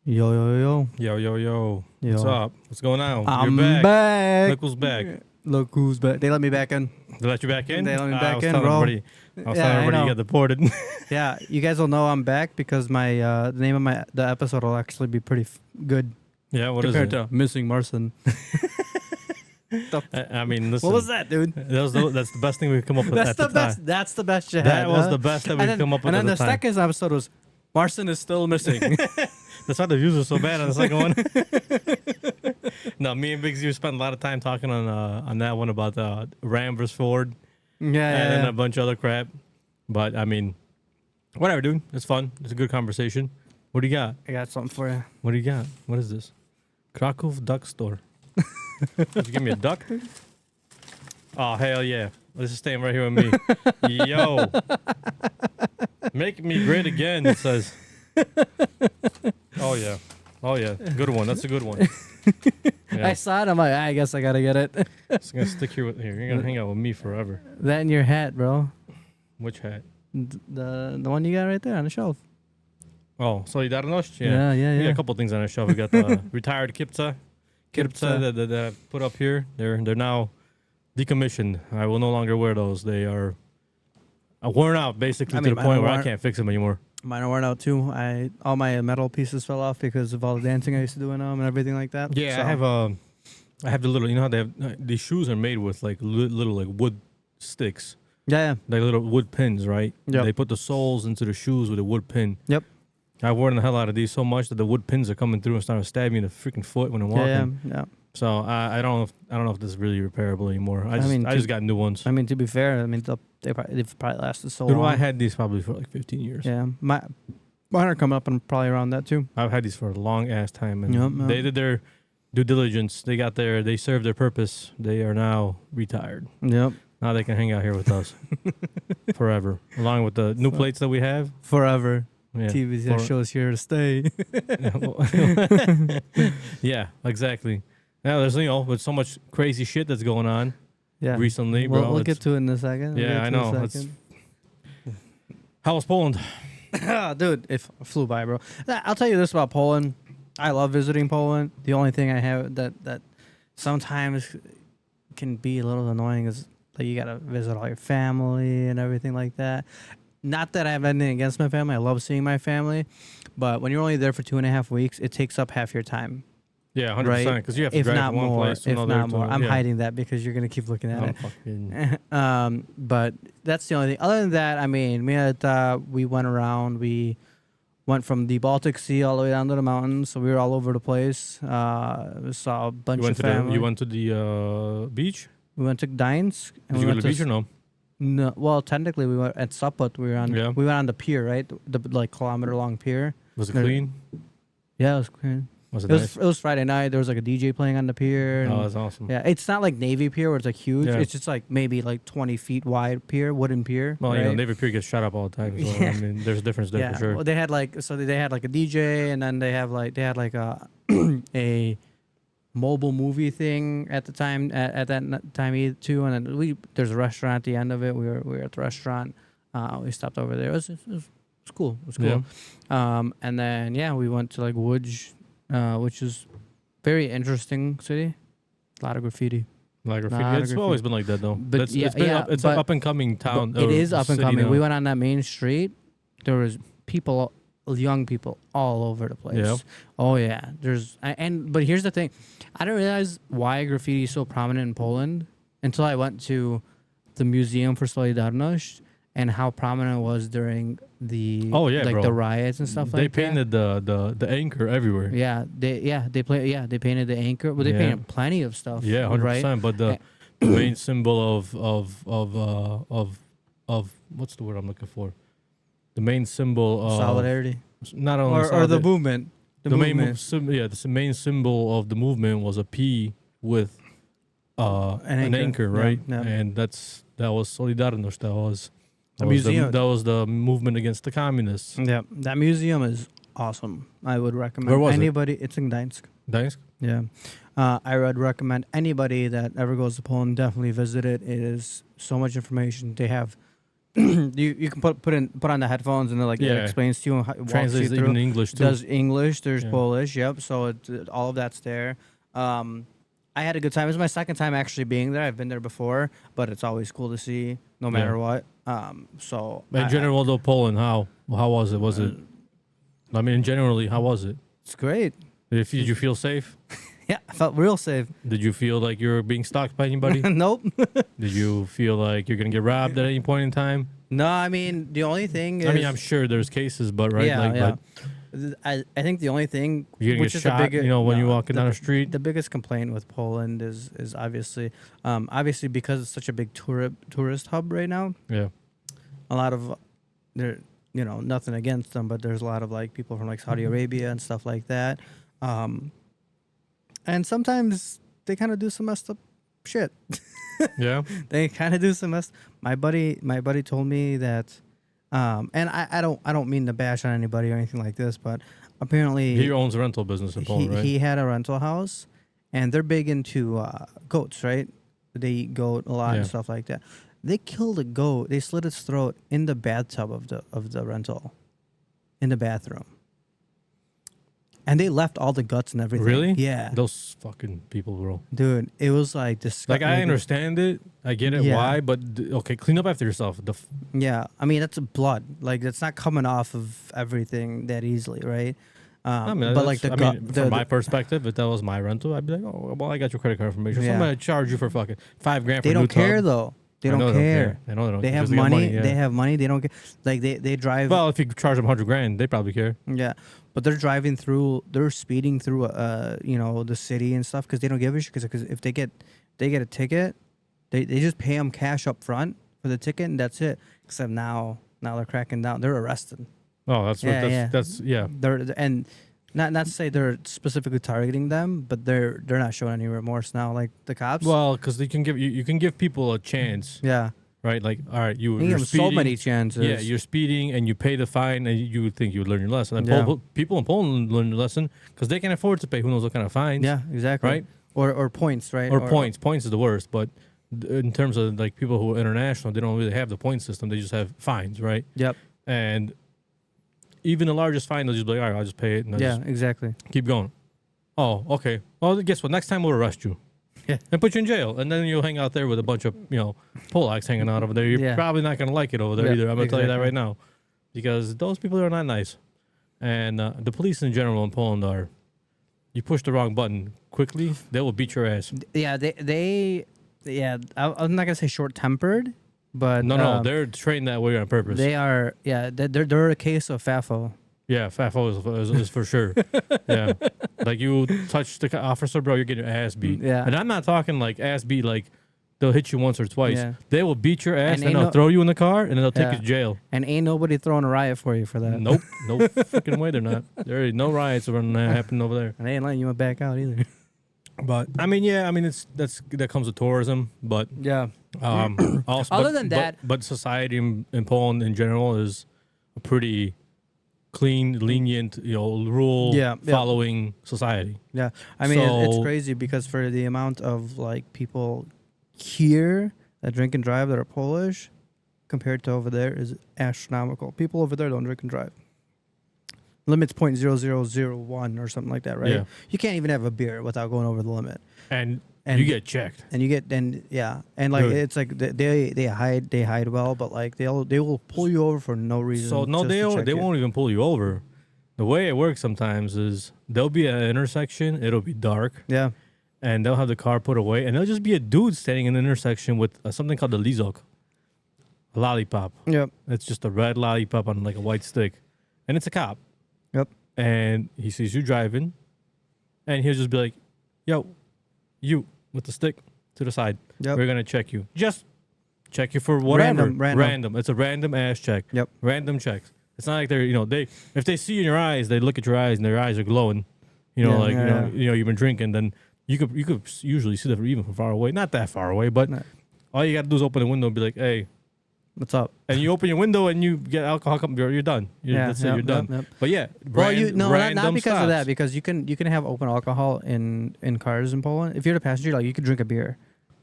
Yo, yo, yo. Yo, yo, yo. Yo. What's up? What's going on? I'm You're back. Look who's back. Look who's back. They let me back in. They let you back in? They let me back I was in, telling bro. Everybody, I was Yeah, telling I everybody you know. got deported. Yeah, you guys will know I'm back because my the name of the episode will actually be pretty good Yeah, what is compared it? to Missing Marcin. I mean, listen. What was that, dude? That's the best thing we've come up with That's at the the best. time. That's the best you had. That was the best that we've come up with And at then the the time. second episode was Marcin is still missing. That's why the views were so bad on the second one. No, me and Big Z spent a lot of time talking on that one about Ram versus Ford and then a bunch of other crap. But, I mean, whatever, dude. It's fun. It's a good conversation. What do you got? I got something for you. What do you got? What is this? Krakow Duck Store. Did you give me a duck? Oh, hell yeah. This is staying right here with me. Yo. Make me great again, it says. Oh, yeah. Oh, yeah. Good one. That's a good one. Yeah. I saw it. I'm like, I guess I got to get it. It's going to stick here with here. You're going to hang out with me forever. That and your hat, bro. Which hat? The one you got right there on the shelf. Oh, Solidarność? Yeah. We got a couple things on our shelf. We got the retired Kipca that I put up here. They're now decommissioned. I will no longer wear those. They are worn out, basically, to the point where I can't fix them anymore. Mine are worn out too. All my metal pieces fell off because of all the dancing I used to do in them and everything like that. Yeah, so. I have the little. You know how they have these shoes are made with like little like wood sticks, Yeah. like little wood pins, right? Yep. They put the soles into the shoes with a wood pin. Yep. I've worn the hell out of these so much that the wood pins are coming through and starting to stab me in the freaking foot when I'm walking. Yeah. So I don't know if this is really repairable anymore. I just got new ones. I mean, to be fair, they've probably lasted so Dude, long. I had these probably for like 15 years. Yeah. Mine are coming up and probably around that too. I've had these for a long ass time, and Yep. they did their due diligence. They served their purpose. They are now retired. Yep. Now they can hang out here with us forever, along with the new plates that we have. Forever. Yeah. TBTS Show is here to stay. Yeah, exactly. Now there's with so much crazy shit that's going on Yeah. recently, bro. We'll get to it in a second. Yeah, I know. How was Poland? Dude, it flew by, bro. I'll tell you this about Poland. I love visiting Poland. The only thing I have that sometimes can be a little annoying is that you gotta visit all your family and everything like that. Not that I have anything against my family. I love seeing my family, but when you're only there for 2.5 weeks, it takes up half your time. Yeah, 100%. Because you have to If drive not from one more, place to if another. not more. I'm yeah. hiding that because you're gonna keep looking at I'm it. fucking. But that's the only thing. Other than that, I mean, we went around. We went from the Baltic Sea all the way down to the mountains, so we were all over the place. We saw a bunch of family. You went to the beach? We went to Gdańsk. And Did you go to the beach or no? No, well, technically we went at Sopot. We went on the pier, right? The like kilometer long pier. Was it clean? Yeah, it was clean. Was it It was Friday night. There was like a DJ playing on the pier. Oh, that's awesome. Yeah, it's not like Navy Pier where it's like huge. Yeah. It's just like maybe like 20 feet wide pier, wooden pier. Well, right? Navy Pier gets shot up all the time. So, Yeah. I mean, there's a difference there for sure. Well, they had like a DJ, and then they had like a a mobile movie thing at the time at that time too. And then there's a restaurant at the end of it. We were at the restaurant. We stopped over there. It was cool. It was cool. Yeah. And then we went to like Łódź, which is very interesting city. A lot of graffiti. It's always been like that though. But it's an up and coming town. It is up and coming. Now. We went on that main street. There was young people all over the place. Yeah. Oh yeah. But here's the thing. I didn't realize why graffiti is so prominent in Poland until I went to the Museum for Solidarność and how prominent it was during the the riots and stuff they like that. They painted the anchor everywhere. They painted the anchor. Well, they painted plenty of stuff. Yeah, 100%. Right? But the main symbol of what's the word I'm looking for? The main symbol of solidarity. Not only or the movement. The main symbol of the movement was a P with an anchor, right? Yeah. And that was Solidarność. That was the movement against the communists. Yeah, that museum is awesome. I would recommend Where was anybody. It's in Gdańsk. Gdańsk? Yeah. I would recommend anybody that ever goes to Poland definitely visit it. It is so much information. They have you can put on the headphones and it explains to you and walks translates you through. even English too. Does English? There's Polish. Yep. So all of that's there. I had a good time. It was my second time actually being there. I've been there before, but it's always cool to see no matter what. So in general, though, Poland, how was it? Was it? I mean, generally, how was it? It's great. Did you feel safe? Yeah, I felt real safe. Did you feel like you were being stalked by anybody? Nope. Did you feel like you're gonna get robbed at any point in time? No, I mean the only thing is, I mean, I'm sure there's cases, but right, yeah. I think the only thing you're gonna get shot, when you're walking down the street. The biggest complaint with Poland is obviously because it's such a big tourist hub right now. Yeah, a lot of there, nothing against them, but there's a lot of like people from like Saudi Arabia and stuff like that. And sometimes they kind of do some messed up shit. Yeah, they kind of do some mess. My buddy told me that, and I don't mean to bash on anybody or anything like this, but apparently he owns a rental business in Poland, right? He had a rental house, and they're big into goats, right? They eat goat a lot and stuff like that. They killed a goat. They slit its throat in the bathtub of the rental, in the bathroom. And they left all the guts and everything. Really? Yeah. Those fucking people, bro. Dude, it was like disgusting. Like, I understand it. I get it why, but okay, clean up after yourself. Yeah. I mean, that's blood. Like, it's not coming off of everything that easily, right? I mean, but like from my perspective, if that was my rental, I'd be like, oh, well, I got your credit card information. So I'm going to charge you for fucking $5,000 for They don't care, though. They don't care. I know they don't. They have money. They have money. They don't get like they drive. Well, if you charge them $100,000, they probably care. Yeah, but they're driving through. They're speeding through, the city and stuff because they don't give a shit. Because if they get a ticket, they just pay them cash up front for the ticket and that's it. Except now they're cracking down. They're arrested. Oh, that's They're and. Not to say they're specifically targeting them, but they're not showing any remorse now, like the cops. Well, because they can give you can give people a chance. Yeah. Right. Like, all right, you're give them speeding, so many chances. Yeah, you're speeding and you pay the fine, and you would think you would learn your lesson. And people in Poland learn your lesson because they can afford to pay who knows what kind of fines. Yeah, exactly. Right. Or points, right? Or points. Points is the worst, but in terms of like people who are international, they don't really have the point system. They just have fines, right? Yep. And even the largest fine, they'll just be like, all right, I'll just pay it. And exactly. Keep going. Oh, okay. Well, guess what? Next time we'll arrest you. Yeah. And put you in jail. And then you'll hang out there with a bunch of, Polacks hanging out over there. You're probably not going to like it over there either. I'm going to tell you that right now. Because those people are not nice. And the police in general in Poland are, you push the wrong button quickly, they will beat your ass. Yeah, I'm not going to say short-tempered. But no, they're trained that way on purpose. They are, they're a case of FAFO. Yeah, FAFO is for sure. Yeah, like you touch the officer, bro, you're getting your ass beat. Yeah, and I'm not talking like ass beat, like they'll hit you once or twice. Yeah. They will beat your ass, and they'll throw you in the car, and then they'll take you to jail. And ain't nobody throwing a riot for you for that. Nope, no freaking way they're not. There ain't no riots happening over there. And they ain't letting you back out either. But that comes with tourism, but yeah. Also, other than that, but society in Poland in general is a pretty clean, lenient, rule following society. Yeah, I mean it's crazy because for the amount of like people here that drink and drive that are Polish, compared to over there is astronomical. People over there don't drink and drive. Limit's 0.0001 or something like that, right? Yeah. You can't even have a beer without going over the limit. And you get checked. And like Good. It's like they hide well, but like they will pull you over for no reason. So no, they won't even pull you over. The way it works sometimes is there'll be an intersection, it'll be dark. Yeah. And they'll have the car put away, and there'll just be a dude standing in the intersection with something called the lizok, a lollipop. Yep. It's just a red lollipop on like a white stick, and it's a cop. Yep. And he sees you driving, and he'll just be like, "Yo, you with the stick to the side. Yep. We're gonna check you. Just check you for whatever. Random. It's a random ass check. Yep. Random checks. It's not like they're if they see in your eyes, they look at your eyes and their eyes are glowing. You've been drinking. Then you could usually see them even from far away. Not that far away, but all you got to do is open the window and be like, "Hey, what's up?" And you open your window and you get alcohol. You're done. That's it. You're done. Yep. But yeah, not because of that. Because you can have open alcohol in cars in Poland. If you're the passenger, like you could drink a beer,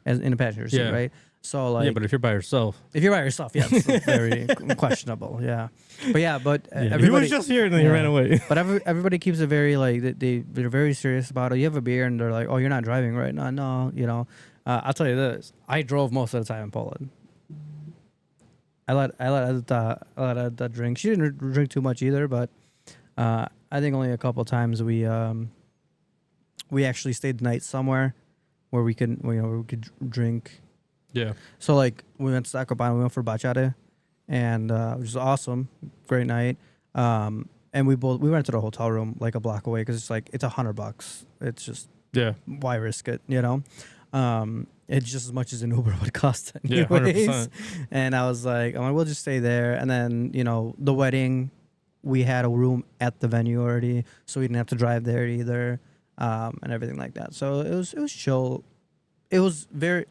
as in a passenger seat, right? So like, yeah, but if you're by yourself, yeah, it's very questionable. Yeah, but everybody, he was just here and then he ran away. But everybody keeps it very like they're very serious about it. You have a beer and they're like, oh, you're not driving right now. No, you know. I'll tell you this: I drove most of the time in Poland. I let Edita drink. She didn't drink too much either, but I think only a couple times we actually stayed the night somewhere where we could drink. Yeah. So like we went to Zakopane, we went for bachata, and which was awesome, great night. And we rented a hotel room like a block away because it's $100. It's just why risk it, you know? It's just as much as an Uber would cost anyways. Yeah, 100%. And I was like, we'll just stay there. And then, you know, the wedding, we had a room at the venue already, so we didn't have to drive there either, and everything like that. So it was chill. It was very,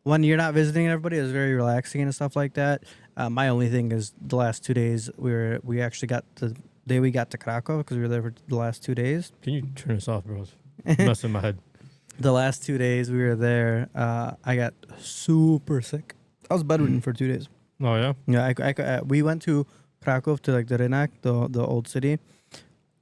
when you're not visiting everybody, it was very relaxing and stuff like that. My only thing is the last 2 days we actually got the day we got to Krakow because we were there for the last 2 days. Can you turn this off, bro? It's messing my head. The last 2 days we were there, I got super sick. I was bedridden for 2 days. Oh yeah. Yeah, we went to Krakow to like the Rynek, the old city.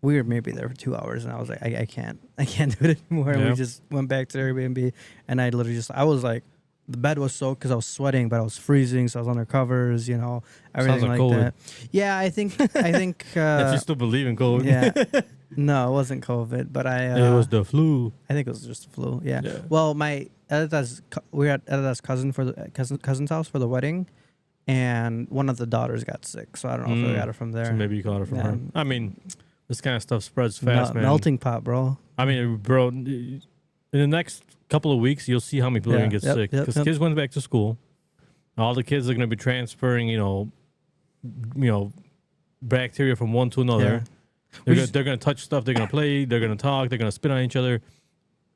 We were maybe there for 2 hours, and I was like, I can't do it anymore. And we just went back to the Airbnb, and I literally I was like, the bed was soaked because I was sweating, but I was freezing, so I was under covers, you know, everything like COVID. that. Yeah, I think. If you still believe in COVID. Yeah. No, it wasn't COVID, but it was the flu. I think it was just the flu. Yeah. Well, we were at Edita's cousin's house for the wedding, and one of the daughters got sick, so I don't know if I got it from there. So maybe you got it from her. I mean, this kind of stuff spreads fast, man. Melting pot, bro. I mean, bro, in the next couple of weeks, you'll see how many people are going to get sick. Because kids went back to school. All the kids are going to be transferring, you know, bacteria from one to another. Yeah. They're going to touch stuff. They're going to play. They're going to talk. They're going to spit on each other.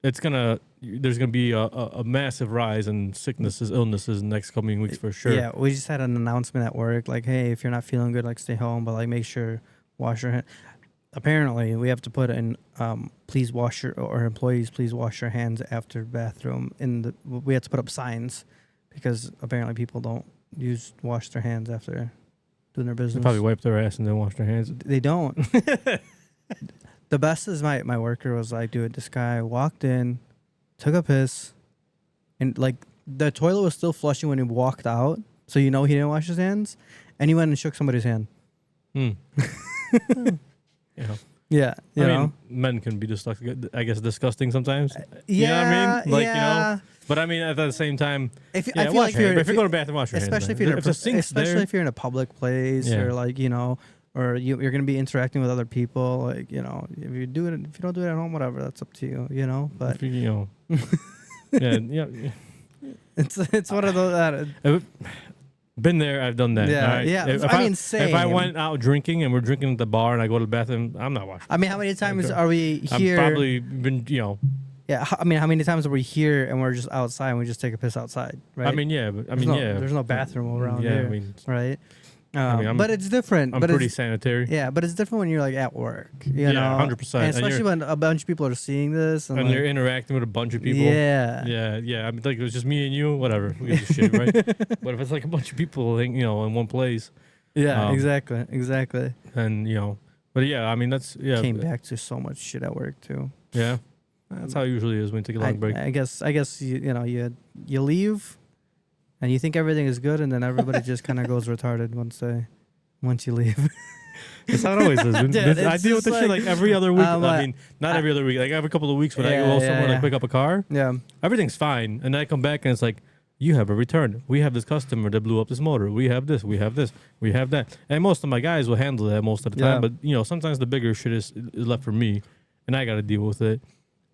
There's going to be a massive rise in sicknesses, illnesses in the next coming weeks for sure. Yeah, we just had an announcement at work, like, hey, if you're not feeling good, like, stay home, but, like, make sure, wash your hands. Apparently, we have to put in, employees, please wash your hands after bathroom. We have to put up signs because apparently people don't wash their hands after doing their business. They probably wipe their ass and then wash their hands. They don't. The best is my worker was like, dude, this guy walked in, took a piss, and like the toilet was still flushing when he walked out, so you know he didn't wash his hands, and he went and shook somebody's hand. Yeah. I mean, men can be disgusting sometimes. You know what I mean? Like, you know. But I mean, at the same time, if you're going to the bathroom, wash your hands. Especially if you're in a public place or like, you know, or you're going to be interacting with other people. Like, you know, if you don't do it at home, whatever, that's up to you, you know. But it's one of those. Been there, I've done that. Yeah, right? yeah. Same. If I went out drinking and we're drinking at the bar and I go to the bathroom, I'm not washing. I mean, how many times are we here? I've probably been, you know. Yeah, I mean, how many times are we here and we're just outside and we just take a piss outside, right? I mean, yeah, but there's no bathroom around here, right? But it's different. I'm pretty sanitary. Yeah, but it's different when you're like at work, you know, 100%. And especially when a bunch of people are seeing this and you're interacting with a bunch of people. Yeah. I mean, like, it was just me and you, whatever. We get the shit, right? But if it's like a bunch of people, you know, in one place. Yeah, exactly. And you know, but yeah, I mean, came back to so much shit at work too. Yeah, that's how it usually is when you take a long break. I guess you leave. And you think everything is good, and then everybody just kind of goes retarded once you leave. That's how it always is. I deal with this shit like every other week. I mean, not every other week. Like every couple of weeks when I go somewhere like pick up a car. Yeah, everything's fine, and then I come back and it's like, you have a return. We have this customer that blew up this motor. We have this. We have this. We have that. And most of my guys will handle that most of the time. But you know, sometimes the bigger shit is left for me, and I got to deal with it.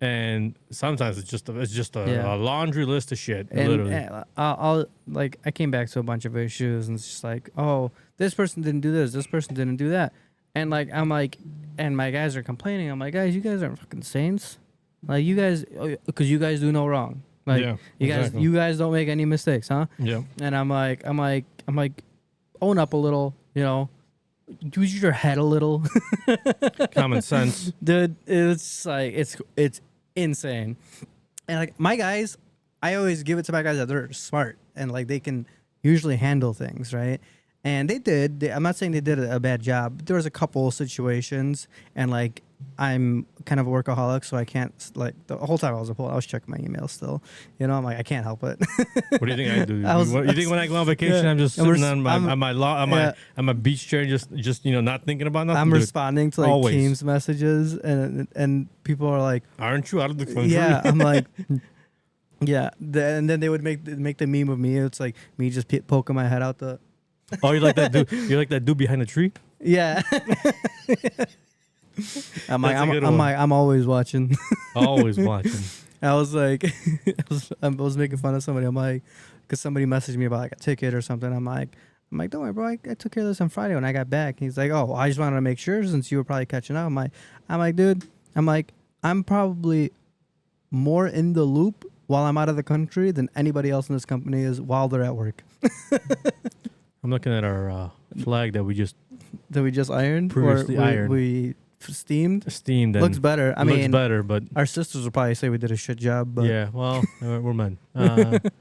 And sometimes it's just a laundry list of shit. Literally, I'll like I came back to a bunch of issues, and it's just like, oh, this person didn't do this person didn't do that, and like I'm like, and my guys are complaining. I'm like, guys, you guys aren't fucking saints, like you guys, because you guys do no wrong. Like you guys don't make any mistakes, huh? Yeah. And I'm like, own up a little, you know. Use your head a little. Common sense. Dude, it's like it's insane. And like my guys, I always give it to my guys that they're smart and like they can usually handle things, right? And they did. I'm not saying they did a bad job. But there was a couple situations, and like I'm kind of a workaholic, so I can't like the whole time I was checking my email still. You know, I'm like I can't help it. What do you think I do? You think when I go on vacation, I'm just sitting on my beach chair, just not thinking about nothing? I'm responding to like Teams messages, and people are like, "Aren't you out of the country?" Yeah, I'm like. Yeah, and then they would make the meme of me. It's like me just poking my head out the. Oh, you're like that dude. You're like that dude behind the tree. Yeah. I'm always watching. Always watching. I was like, I was making fun of somebody. I'm like, because somebody messaged me about like a ticket or something. I'm like, don't worry, bro. I took care of this on Friday when I got back. He's like, oh, I just wanted to make sure since you were probably catching up. I'm like, dude. I'm probably more in the loop while I'm out of the country than anybody else in this company is while they're at work. I'm looking at our flag that we just ironed. Previously ironed. We steamed. Steamed. Looks better. I mean, looks better, but our sisters will probably say we did a shit job. But yeah, well, we're men.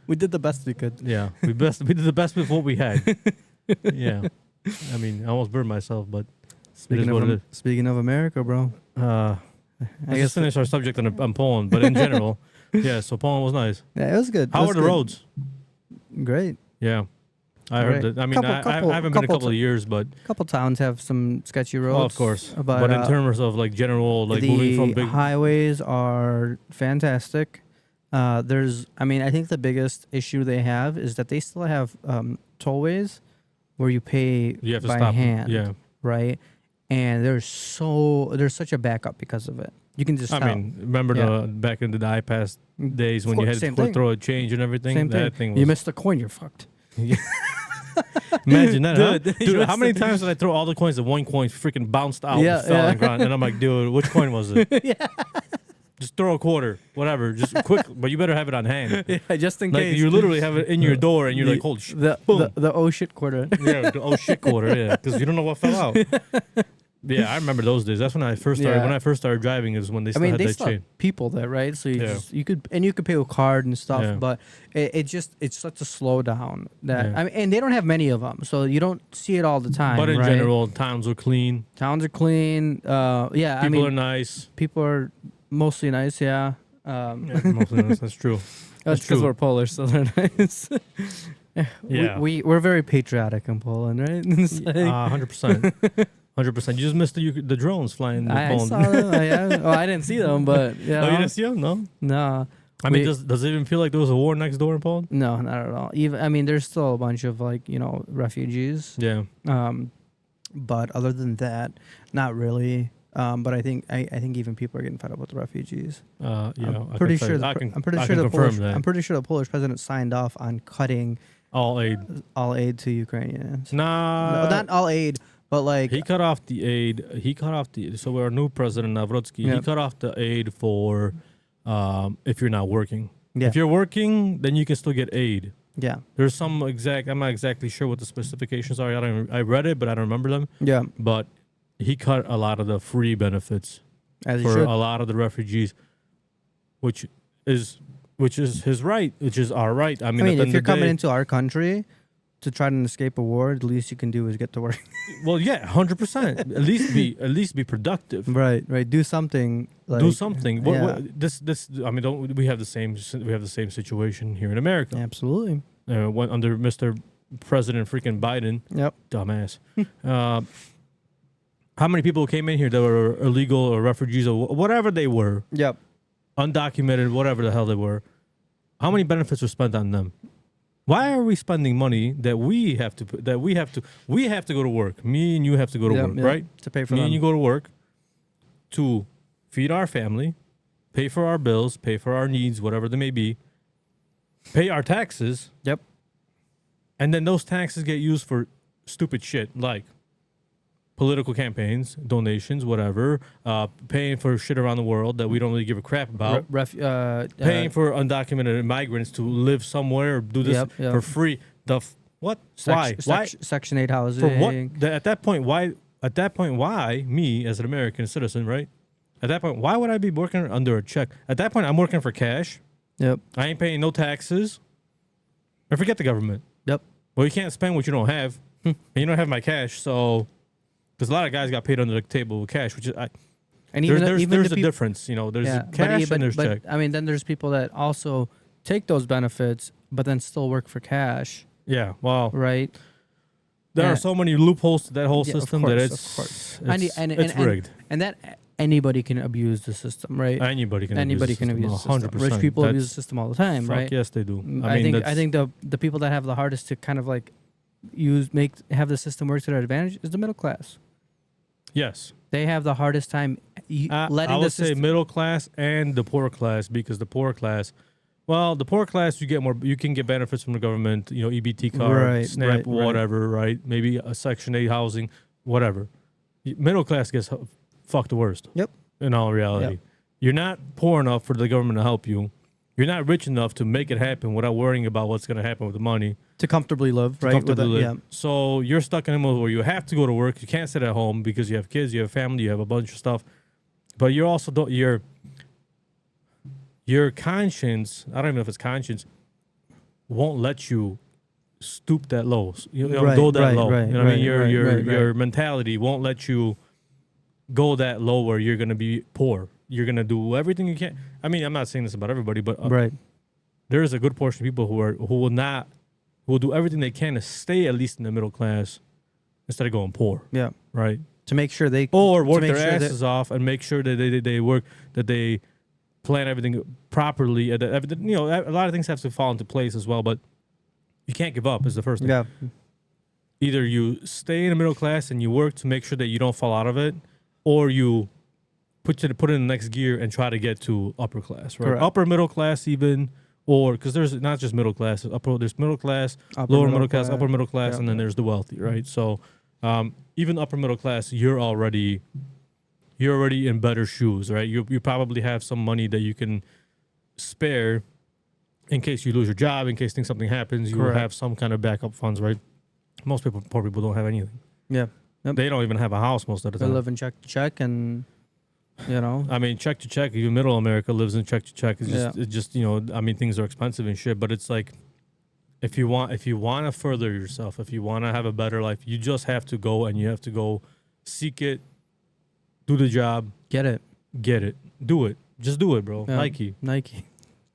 We did the best we could. Yeah, we did the best with what we had. Yeah, I mean, I almost burned myself, but Speaking of America, bro. Let's just finish our subject on Poland, but in general, yeah. So Poland was nice. Yeah, it was good. How are the roads? Great. Yeah, I heard that. I mean, I haven't been a couple of years, but a couple towns have some sketchy roads. Oh, of course. But in terms of like general, like moving from big highways are fantastic. I think the biggest issue they have is that they still have tollways where you pay have to by stop. hand. Yeah. Right. And there's such a backup because of it. You can just. Remember the back in the iPass days when you had to throw a change and everything. Same thing. You missed the coin, you're fucked. Imagine that, dude. How many times did I throw all the coins? The one coin freaking bounced out, and fell on the ground, and I'm like, dude, which coin was it? Yeah. Just throw a quarter, whatever, just quick, but you better have it on hand. Yeah, just in case. You literally have it in your door, and you're like, holy shit. The oh shit quarter. Yeah, the oh shit quarter. Yeah, because you don't know what fell out. Yeah, I remember those days. That's when I first started. When I first started driving, is when they still had that chain. People there, right? So you could pay with card and stuff, but it's such a slowdown that and they don't have many of them, so you don't see it all the time. But in general, towns are clean. People are nice. People are mostly nice. Yeah. Mostly nice. That's true. That's because we're Polish, so they're nice. Yeah, we're very patriotic in Poland, right? 100%. 100%. You just missed the drones flying in Poland. I saw them. I didn't see them, but yeah. Oh, you didn't see them? No. No. I mean, does it even feel like there was a war next door in Poland? No, not at all. There's still a bunch of refugees. Yeah. But other than that, not really. But I think even people are getting fed up with the refugees. I'm pretty sure the Polish president signed off on cutting all aid to Ukrainians. No, not all aid. But like he cut off the aid. So our new president Zarutska, he cut off the aid for if you're not working. Yeah. If you're working, then you can still get aid. Yeah. There's I'm not exactly sure what the specifications are. I read it, but I don't remember them. Yeah. But he cut a lot of the free benefits for a lot of the refugees, which is his right, which is our right. I mean if you're coming into our country to try and escape a war, the least you can do is get to work. Well, yeah, 100%. At least be productive. Right. Do something. Do something. We have the same situation here in America. Absolutely. Under Mr. President freaking Biden. Yep. Dumbass. How many people came in here that were illegal or refugees or whatever they were? Yep. Undocumented, whatever the hell they were. How many benefits were spent on them? Why are we spending money that we have to go to work? Me and you have to go to work, right? To pay for me them. and you go to work to feed our family, pay for our bills, pay for our needs, whatever they may be, pay our taxes. Yep. And then those taxes get used for stupid shit like political campaigns, donations, whatever, paying for shit around the world that we don't really give a crap about, paying for undocumented migrants to live somewhere or do this for free. What? Why? Section 8 housing. For what? At that point, why me as an American citizen, right? At that point, why would I be working under a check? At that point, I'm working for cash. Yep. I ain't paying no taxes. I forget the government. Yep. Well, you can't spend what you don't have, and you don't have my cash. So, because a lot of guys got paid under the table with cash, which is and there's a difference. You know, there's cash and there's check. I mean, then there's people that also take those benefits, but then still work for cash. Yeah. Well, right. There are so many loopholes to that whole system that it's rigged. And that anybody can abuse the system, right? Anybody can abuse the system. Rich people abuse the system all the time, right? Yes, they do. I think the people that have the hardest to kind of like have the system work to their advantage is the middle class. Yes. They have the hardest time letting I would say middle class and the poor class, because the poor class, the poor class, you can get benefits from the government, you know, EBT card, SNAP, whatever, right? Maybe a Section 8 housing, whatever. Middle class gets fucked the worst. Yep. In all reality. Yep. You're not poor enough for the government to help you. You're not rich enough to make it happen without worrying about what's going to happen with the money. To comfortably live, right? Yeah. So you're stuck in a mode where you have to go to work. You can't sit at home because you have kids, you have family, you have a bunch of stuff. But you're also, your conscience, I don't even know if it's conscience, won't let you stoop that low. Go that low. You know what I mean? Your mentality won't let you go that low where you're going to be poor. You're going to do everything you can. I mean, I'm not saying this about everybody, but there is a good portion of people who will do everything they can to stay at least in the middle class instead of going poor. Yeah. Right. To make sure they work their asses off and make sure that they work, that they plan everything properly. A lot of things have to fall into place as well, but you can't give up is the first thing. Yeah. Either you stay in the middle class and you work to make sure that you don't fall out of it, or you put it in the next gear and try to get to upper class, right? Correct. Upper middle class even, or because there's not just middle class. There's middle class, lower middle class, upper middle class, and then there's the wealthy, right? So even upper middle class, you're already in better shoes, right? You probably have some money that you can spare in case you lose your job, in case something happens. You will have some kind of backup funds, right? Most poor people don't have anything. Yeah. Yep. They don't even have a house most of the time. They live in check to check, and I mean, check to check. Even middle America lives in check to check. It's just I mean, things are expensive and shit. But it's like, if you want to further yourself, if you want to have a better life, you just have to go and you have to go seek it, do the job, get it, do it. Just do it, bro. Yeah. Nike. You know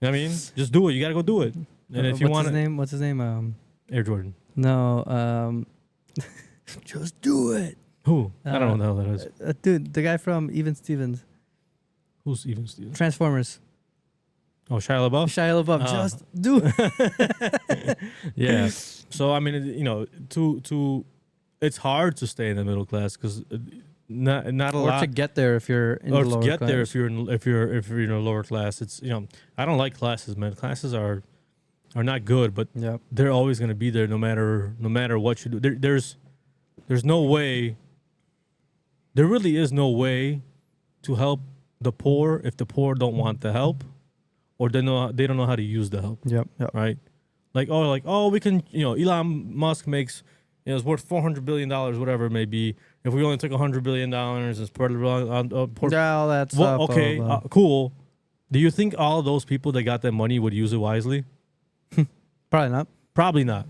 what I mean, just do it. You gotta go do it. And if you want, what's his name? Air Jordan. No. Just do it. Who? I don't know what the hell that is. Dude, the guy from Even Stevens. Who's Even Stevens? Transformers. Oh, Shia LaBeouf? Just do it. Yeah. So, I mean, it's hard to stay in the middle class because not a lot. Or to get there if you're in the lower class. Or to get there if you're in a lower class. It's, I don't like classes, man. Classes are not good, but they're always going to be there no matter what you do. There's no way. There really is no way to help the poor if the poor don't want the help, or they don't know how to use the help. Yep. Right. We can. Elon Musk makes. It's worth $400 billion, whatever it may be. If we only took $100 billion and spread it on poor. Yeah, that's okay. Cool. Do you think all of those people that got that money would use it wisely? Probably not. Probably not.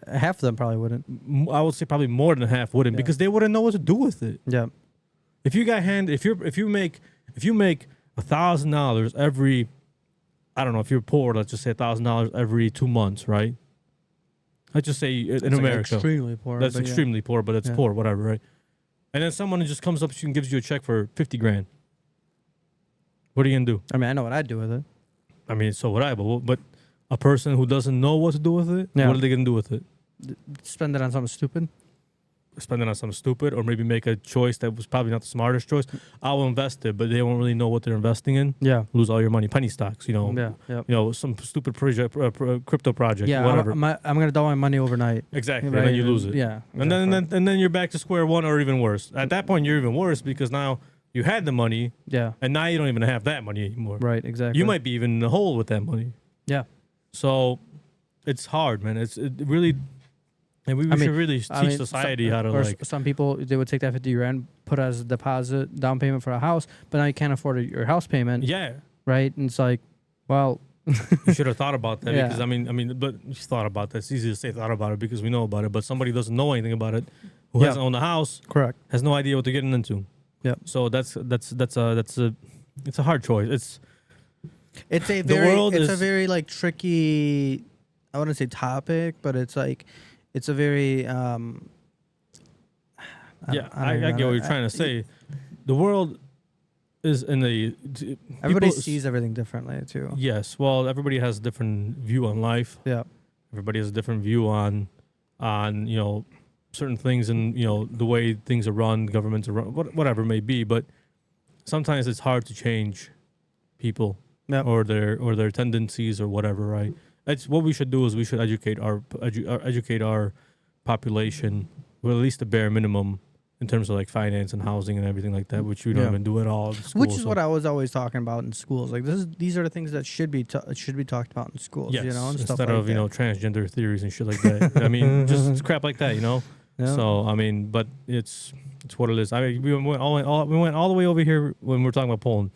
Half of them probably wouldn't. I would say probably more than half wouldn't, because they wouldn't know what to do with it. Yeah. If you make $1,000 every, I don't know, if you're poor, let's just say $1,000 every 2 months, right? Let's just say in America, extremely poor. That's extremely poor, but it's poor, whatever, right? And then someone just comes up to you and gives you a check for $50,000. What are you gonna do? I mean, I know what I'd do with it. I mean, so would I, but a person who doesn't know what to do with it, what are they gonna do with it? Spend it on something stupid. Spend it on something stupid, or maybe make a choice that was probably not the smartest choice. I'll invest it, but they won't really know what they're investing in. Yeah, lose all your money, penny stocks. Some stupid crypto project. Yeah, whatever. I'm gonna double my money overnight. Exactly, right? And then you lose it. Yeah, exactly. and then you're back to square one, or even worse. At that point, you're even worse because now you had the money. Yeah, and now you don't even have that money anymore. Right, exactly. You might be even in the hole with that money. Yeah. So, it's hard, man. It really. And we should really teach society how to Some people, they would take that $50,000, put it as a deposit, down payment for a house, but now you can't afford your house payment. Yeah. Right? And it's like, well, You should have thought about that Yeah. because but you thought about that. It's easy to say thought about it because we know about it, but somebody doesn't know anything about it, who Yeah. hasn't owned a house, Correct. has no idea what they're getting into. Yeah. So it's a hard choice. It's a The very world it's a is- very like tricky, I wouldn't say topic, but it's like it's a very I don't get know. what you're trying to say. The world is in the Everybody people- sees everything differently too. Yes, well, everybody has a different view on life. Yeah. Everybody has a different view on certain things and the way things are run, governments are run, whatever it may be. But sometimes it's hard to change people Yep. or their tendencies or whatever. Right? That's what we should do is we should educate our population, well, at least the bare minimum in terms of like finance and housing and everything like that, which we don't Yeah. even do at all. In school, Which is what I was always talking about in schools. Like these are the things that should be talked about in schools. Yes, You know, and instead stuff of like that. transgender theories and shit like that. I mean, just crap like that. Yeah. So I mean, but it's what it is. We went all the way over here when we're talking about Poland.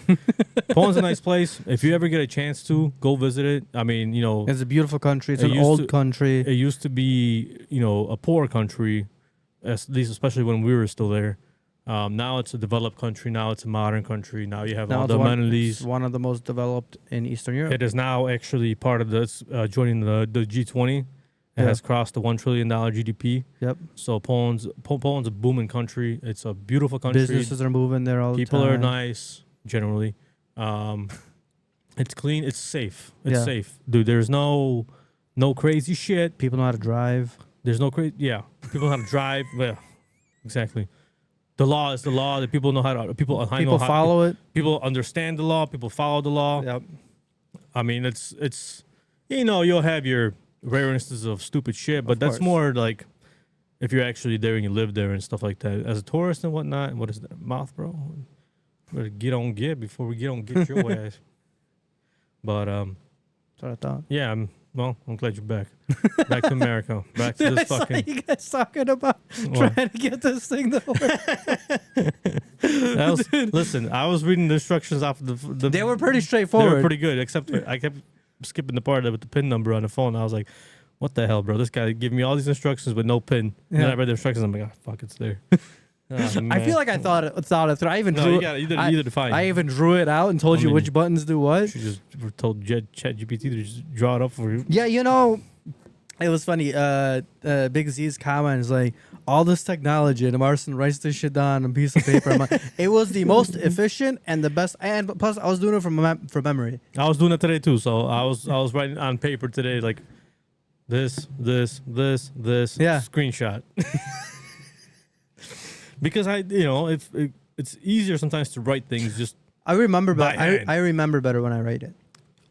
Poland's a nice place. If you ever get a chance to go visit it, I mean, It's a beautiful country. It's It an used old to- country. it used to be a poor country, at least especially when we were still there. Now it's a developed country. Now it's a modern country. Now you have all Now the it's amenities. one of the most developed in Eastern Europe. It is now actually part of this joining the G20. It Yeah. has crossed the $1 trillion GDP. Yep. So Poland's a booming country. It's a beautiful country. Businesses are moving there all the time. People are nice generally. It's clean. It's safe. It's Yeah. safe, dude. There's no crazy shit. People know how to drive. There's no crazy. Yeah, people know how to drive. Yeah, exactly. The law is the law. That people know how to. People Follow it. People understand the law. People follow the law. Yep. I mean, it's you'll have your rare instances of stupid shit, but Of that's course. more like if you're actually there and you live there and stuff like that. As a tourist and whatnot, what is that mouth, bro? Better get before we get your ass. But That's what I thought. yeah, I'm glad you're back. Back to America. Back to I this saw fucking. you guys talking about What? trying to get this thing to work. Listen, I was reading the instructions off the. They were pretty They straightforward. were pretty good, except for I kept skipping the part with the pin number on the phone. I was like, "What the hell, bro? This guy giving me all these instructions with no pin." And then Yeah. I read the instructions. I'm like, "Oh, fuck, it's there." Oh, I man. feel like I thought it through. I even No, drew. you did it fine. I even drew it out and told I you mean, which buttons do what. You just told ChatGPT to just draw it up for you. Yeah, it was funny. Big Z's comment is like, all this technology, and Marcin writes this shit down on a piece of paper. I'm like, it was the most efficient and the best. And plus, I was doing it from memory. I was doing it today too, so I was writing on paper today like this, Yeah. screenshot. Because it's easier sometimes to write things. Just I remember, By hand. I remember better when I write it.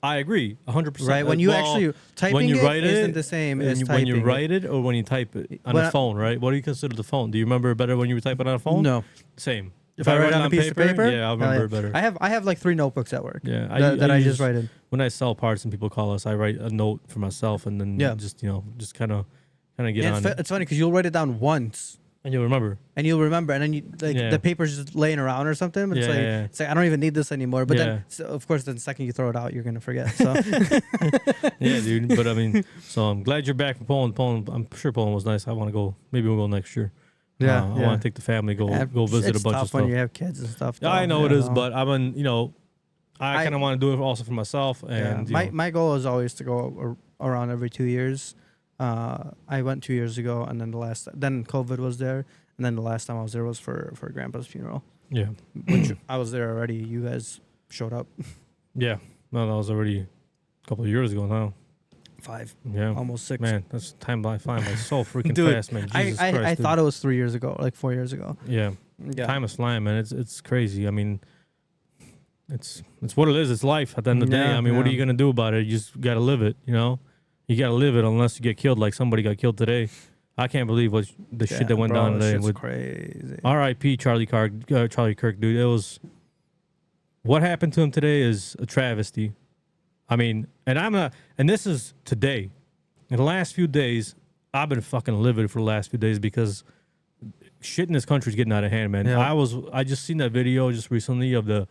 I agree, 100%. Right, when you actually typing when you it write isn't it, the same and as when typing you write it or when you type it on When the I- phone, right? What do you consider the phone? Do you remember better when you type it on a phone? No, Same. if I write it on a piece of paper, yeah, I'll hell remember better. I have like 3 notebooks at work. Yeah, that I use- just write in. When I sell parts and people call us, I write a note for myself and then Yeah. just kind of get Yeah, on it. it's funny because you'll write it down once And you'll remember. and you'll remember, and then Yeah. the paper's just laying around or something. But Yeah. it's like I don't even need this anymore. But Yeah. then, so of course, the second you throw it out, you're gonna forget. So Yeah, dude. But I mean, so I'm glad you're back from Poland. I'm sure Poland was nice. I want to go. Maybe we'll go next year. I want to take the family, go visit a bunch of It's tough when stuff. you have kids and stuff. Yeah, I though, know it you is, but I kind of want to do it also for myself. And my goal is always to go around every 2 years. I went 2 years ago, and then then COVID was there, and then the last time I was there was for Grandpa's funeral, yeah, which I was there already. You guys showed up. yeah. No, that was already a couple of years ago now. 5, Yeah, almost 6. man, that's time flying by so freaking Dude, fast, man. Jesus Christ, I dude. thought it was 3 years ago, like 4 years ago. Yeah. Yeah. Time is flying, man. It's crazy. I mean, it's what it is. It's life at the end of the day. Yeah, I mean, what are yeah. you gonna do about it? You just gotta live it. You gotta live it unless you get killed, like somebody got killed today. I can't believe the shit that went bro, down today. shit's With crazy. R.I.P. Charlie Kirk, dude. It was what happened to him today is a travesty. I mean, and this is today. In the last few days, I've been fucking livid for the last few days because shit in this country is getting out of hand, man. Yeah. I just seen that video just recently of the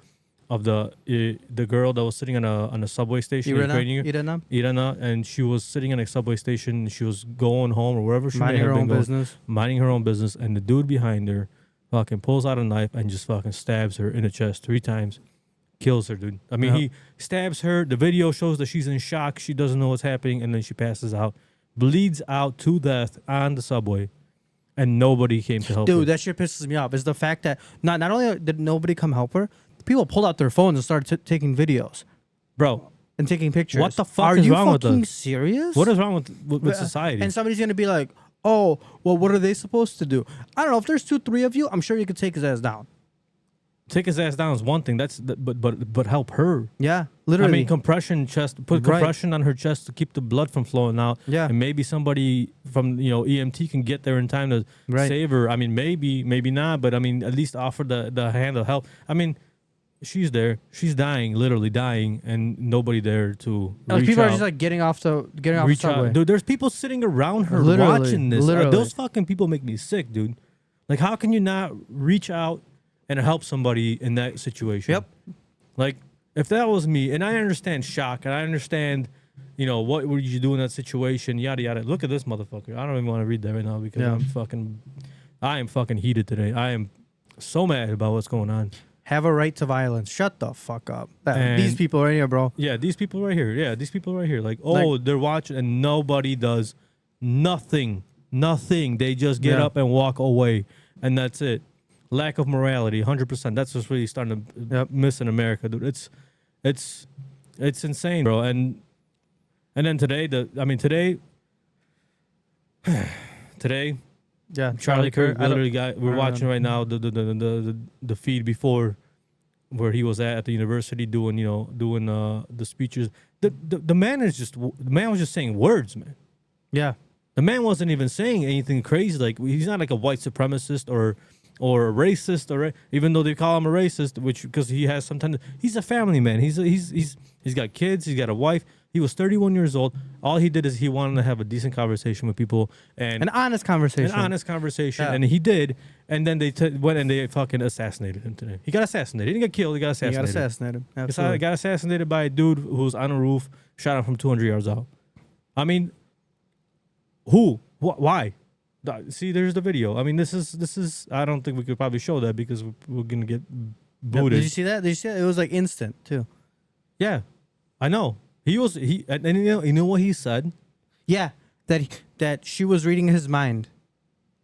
the girl that was sitting on a subway station. Iryna, and she was sitting in a subway station. She was going home or wherever she minding may have her been own going, business. minding her own business, and the dude behind her fucking pulls out a knife and just fucking stabs her in the chest 3 times, kills her, dude. I mean, he stabs her. The video shows that she's in shock. She doesn't know what's happening, and then she passes out, bleeds out to death on the subway, and nobody came to help her. Dude, that shit pisses me off. Is the fact that not only did nobody come help her, people pulled out their phones and started taking videos, bro, and taking pictures. What the fuck is wrong with us? Are you fucking serious? What is wrong with society? And somebody's gonna be like, "Oh, well, what are they supposed to do?" I don't know. If there's 2, 3 of you, I'm sure you could take his ass down. Take his ass down is one thing. But help her. Yeah, literally. I mean, compression on her chest to keep the blood from flowing out. Yeah. And maybe somebody from EMT can get there in time to save her. I mean, maybe not, but I mean, at least offer the hand of help. I mean, she's there. She's dying, literally dying, and nobody there to reach people out. are just like getting off the subway. Dude, there's people sitting around her Literally, watching this. literally. Those fucking people make me sick, dude. Like, how can you not reach out and help somebody in that situation? Yep. Like, if that was me, and I understand shock, and I understand, what would you do in that situation, yada, yada. Look at this motherfucker. I don't even want to read that right now because I am fucking heated today. I am so mad about what's going on. Have a right to violence. Shut the fuck up. And these people right here, bro. Yeah, these people right here. Yeah, these people right here. Like, they're watching and nobody does nothing. Nothing. They just get up and walk away, and that's it. Lack of morality, 100%. That's what's really starting to miss in America, dude. It's insane, bro. And then today, today, yeah, Charlie Kirk literally we're watching right now the feed before where he was at the university doing the speeches. The man was just saying words, man. Yeah. The man wasn't even saying anything crazy. Like, he's not like a white supremacist or a racist, or even though they call him a racist, because he has sometimes he's a family man. He's got kids. He's got a wife. He was 31 years old. All he did is he wanted to have a decent conversation with people and an honest conversation. Yeah. And he did. And then they went and they fucking assassinated him today. He got assassinated. He didn't get killed. He got assassinated. Absolutely. He got assassinated by a dude who was on a roof, shot him from 200 yards out. I mean, who? Why? See, there's the video. I mean, this is. I don't think we could probably show that because we're gonna get booted. Did you see that? It was like instant too. Yeah, I know. And you know what he said? Yeah, that she was reading his mind.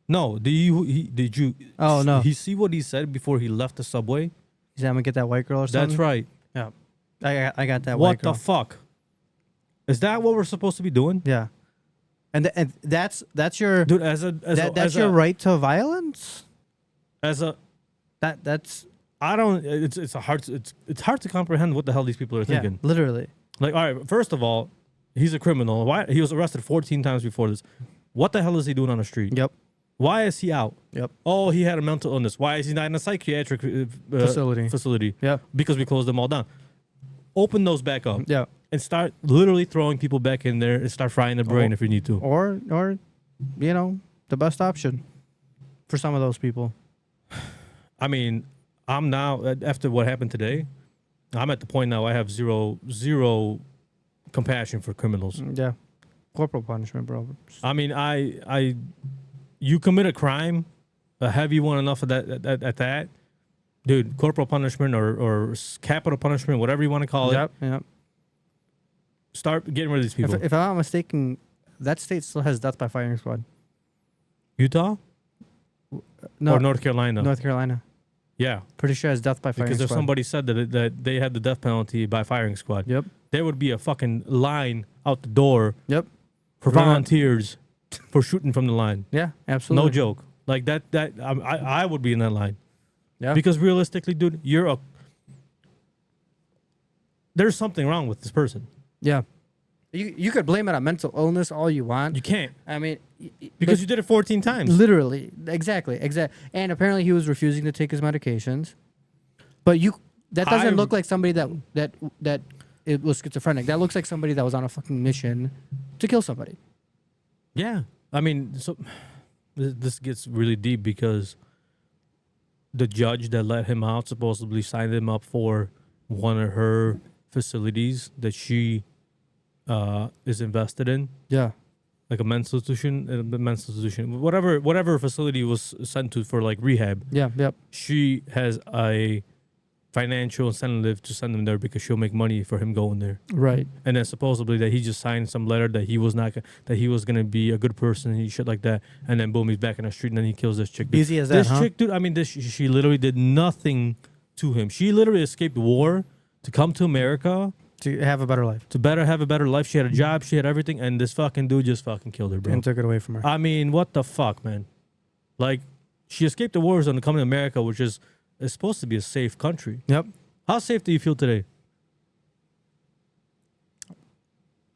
No, did you? Oh no. He see what he said before he left the subway. He said, "I'm gonna get that white girl or something." That's right. Yeah, I got that white girl. What the fuck? Is that what we're supposed to be doing? Yeah. And that's your dude that's your right to violence. That's I don't. It's hard to comprehend what the hell these people are thinking. Yeah, literally. Like, all right, first of all, he's a criminal. Why he was arrested 14 times before this? What the hell is he doing on the street? Yep. Why is he out? Yep. Oh, he had a mental illness. Why is he not in a psychiatric facility? Yeah. Because we closed them all down. Open those back up. Yeah. And start literally throwing people back in there and start frying the brain if you need to. Or the best option for some of those people. I mean, I'm now, after what happened today, I'm at the point now I have zero compassion for criminals. Yeah. Corporal punishment, bro. I mean, you commit a crime, a heavy one enough of that at that, dude, corporal punishment or capital punishment, whatever you want to call it. Yep. Start getting rid of these people. If I'm not mistaken, that state still has death by firing squad. Utah? No. Or North Carolina? North Carolina. Yeah. Pretty sure it's death by firing squad. Because if somebody said that they had the death penalty by firing squad, yep, there would be a fucking line out the door. Yep. For volunteers for shooting from the line. Yeah, absolutely. No joke. Like that I would be in that line. Yeah. Because realistically, dude, there's something wrong with this person. Yeah. You could blame it on mental illness all you want. You can't. I mean, because you did it 14 times. Literally. Exactly. And apparently he was refusing to take his medications. But that doesn't look like somebody that it was schizophrenic. That looks like somebody that was on a fucking mission to kill somebody. Yeah. I mean, so this gets really deep because the judge that let him out supposedly signed him up for one of her facilities that she is invested in. Yeah. Like a mental institution, whatever facility was sent to for like rehab. Yeah. Yep. She has a financial incentive to send him there because she'll make money for him going there. Right. And then supposedly that he just signed some letter that he was not that he was gonna be a good person and shit like that. And then boom, he's back in the street and then he kills this chick. Dude. Easy as that, This chick, dude. I mean, she literally did nothing to him. She literally escaped war to come to America. To have a better life. To have a better life. She had a job. She had everything. And this fucking dude just fucking killed her, bro. And took it away from her. I mean, what the fuck, man? Like, she escaped the war zone to come to America, which is supposed to be a safe country. Yep. How safe do you feel today?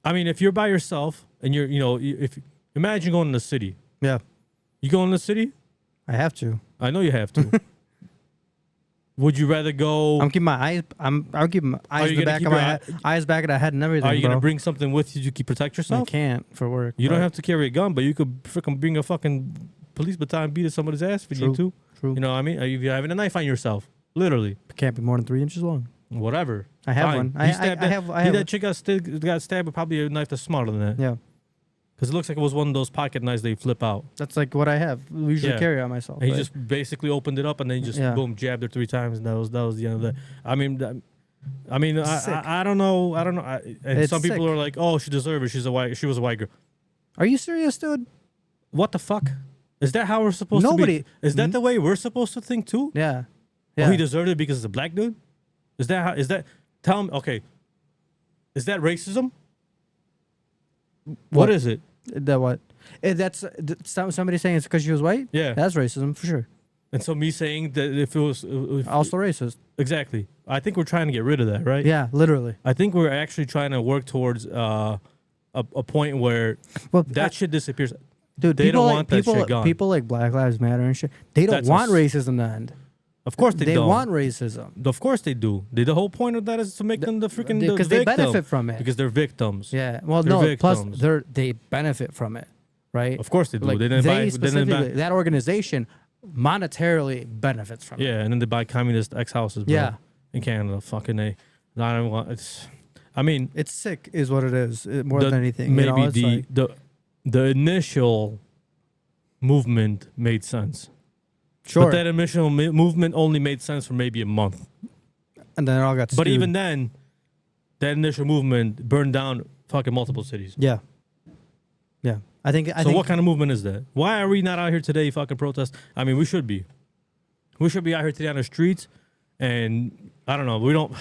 I mean, if you're by yourself and you're, if imagine going in the city. Yeah. You go in the city? I have to. I know you have to. Would you rather go? I'm keeping my eyes. I'll keep my eyes in the back of my head, eyes back of the head and everything. Are you gonna bring something with you to protect yourself? I can't for work. You don't have to carry a gun, but you could freaking bring a fucking police baton and beat somebody's ass if you need to. True. You know what I mean? If you're having a knife on yourself, literally. It can't be more than 3 inches long. Whatever. I have Fine. one. I have. That chick got stabbed with probably a knife that's smaller than that. Yeah. Because it looks like it was one of those pocket knives they flip out. That's like what I have. We usually carry on myself. And he just basically opened it up and then he just boom jabbed her 3 times and that was the end of that. I mean, I don't know. And some people are like, oh, she deserved it. She was a white girl. Are you serious, dude? What the fuck? Is that how we're supposed to be? Is that the way we're supposed to think too? Yeah. Oh, he deserved it because it's a black dude? Is that tell me, okay. Is that racism? What is it? That what? That's somebody saying it's because she was white? Yeah. That's racism for sure. And so me saying that if it was... also racist. Exactly. I think we're trying to get rid of that, right? Yeah, literally. I think we're actually trying to work towards a point where that shit disappears. Dude, they don't want that shit gone. People like Black Lives Matter and shit, they don't want racism to end. Of course they don't. They want racism. Of course they do. The whole point of that is to make them the freaking because they benefit from it. Because they're victims. Yeah. Well, they're no. Victims. Plus, they benefit from it, right? Of course they do. Like, that organization monetarily benefits from it. Yeah, and then they buy communist ex-houses. Bro, yeah. In Canada, fucking a. It's. I mean, it's sick, is what it is. More than anything. Maybe the initial movement made sense. Sure. But that initial movement only made sense for maybe a month. And then it all got But even then, that initial movement burned down fucking multiple cities. Yeah. Yeah. I think what kind of movement is that? Why are we not out here today fucking protest? I mean, we should be. We should be out here today on the streets. And I don't know. We don't.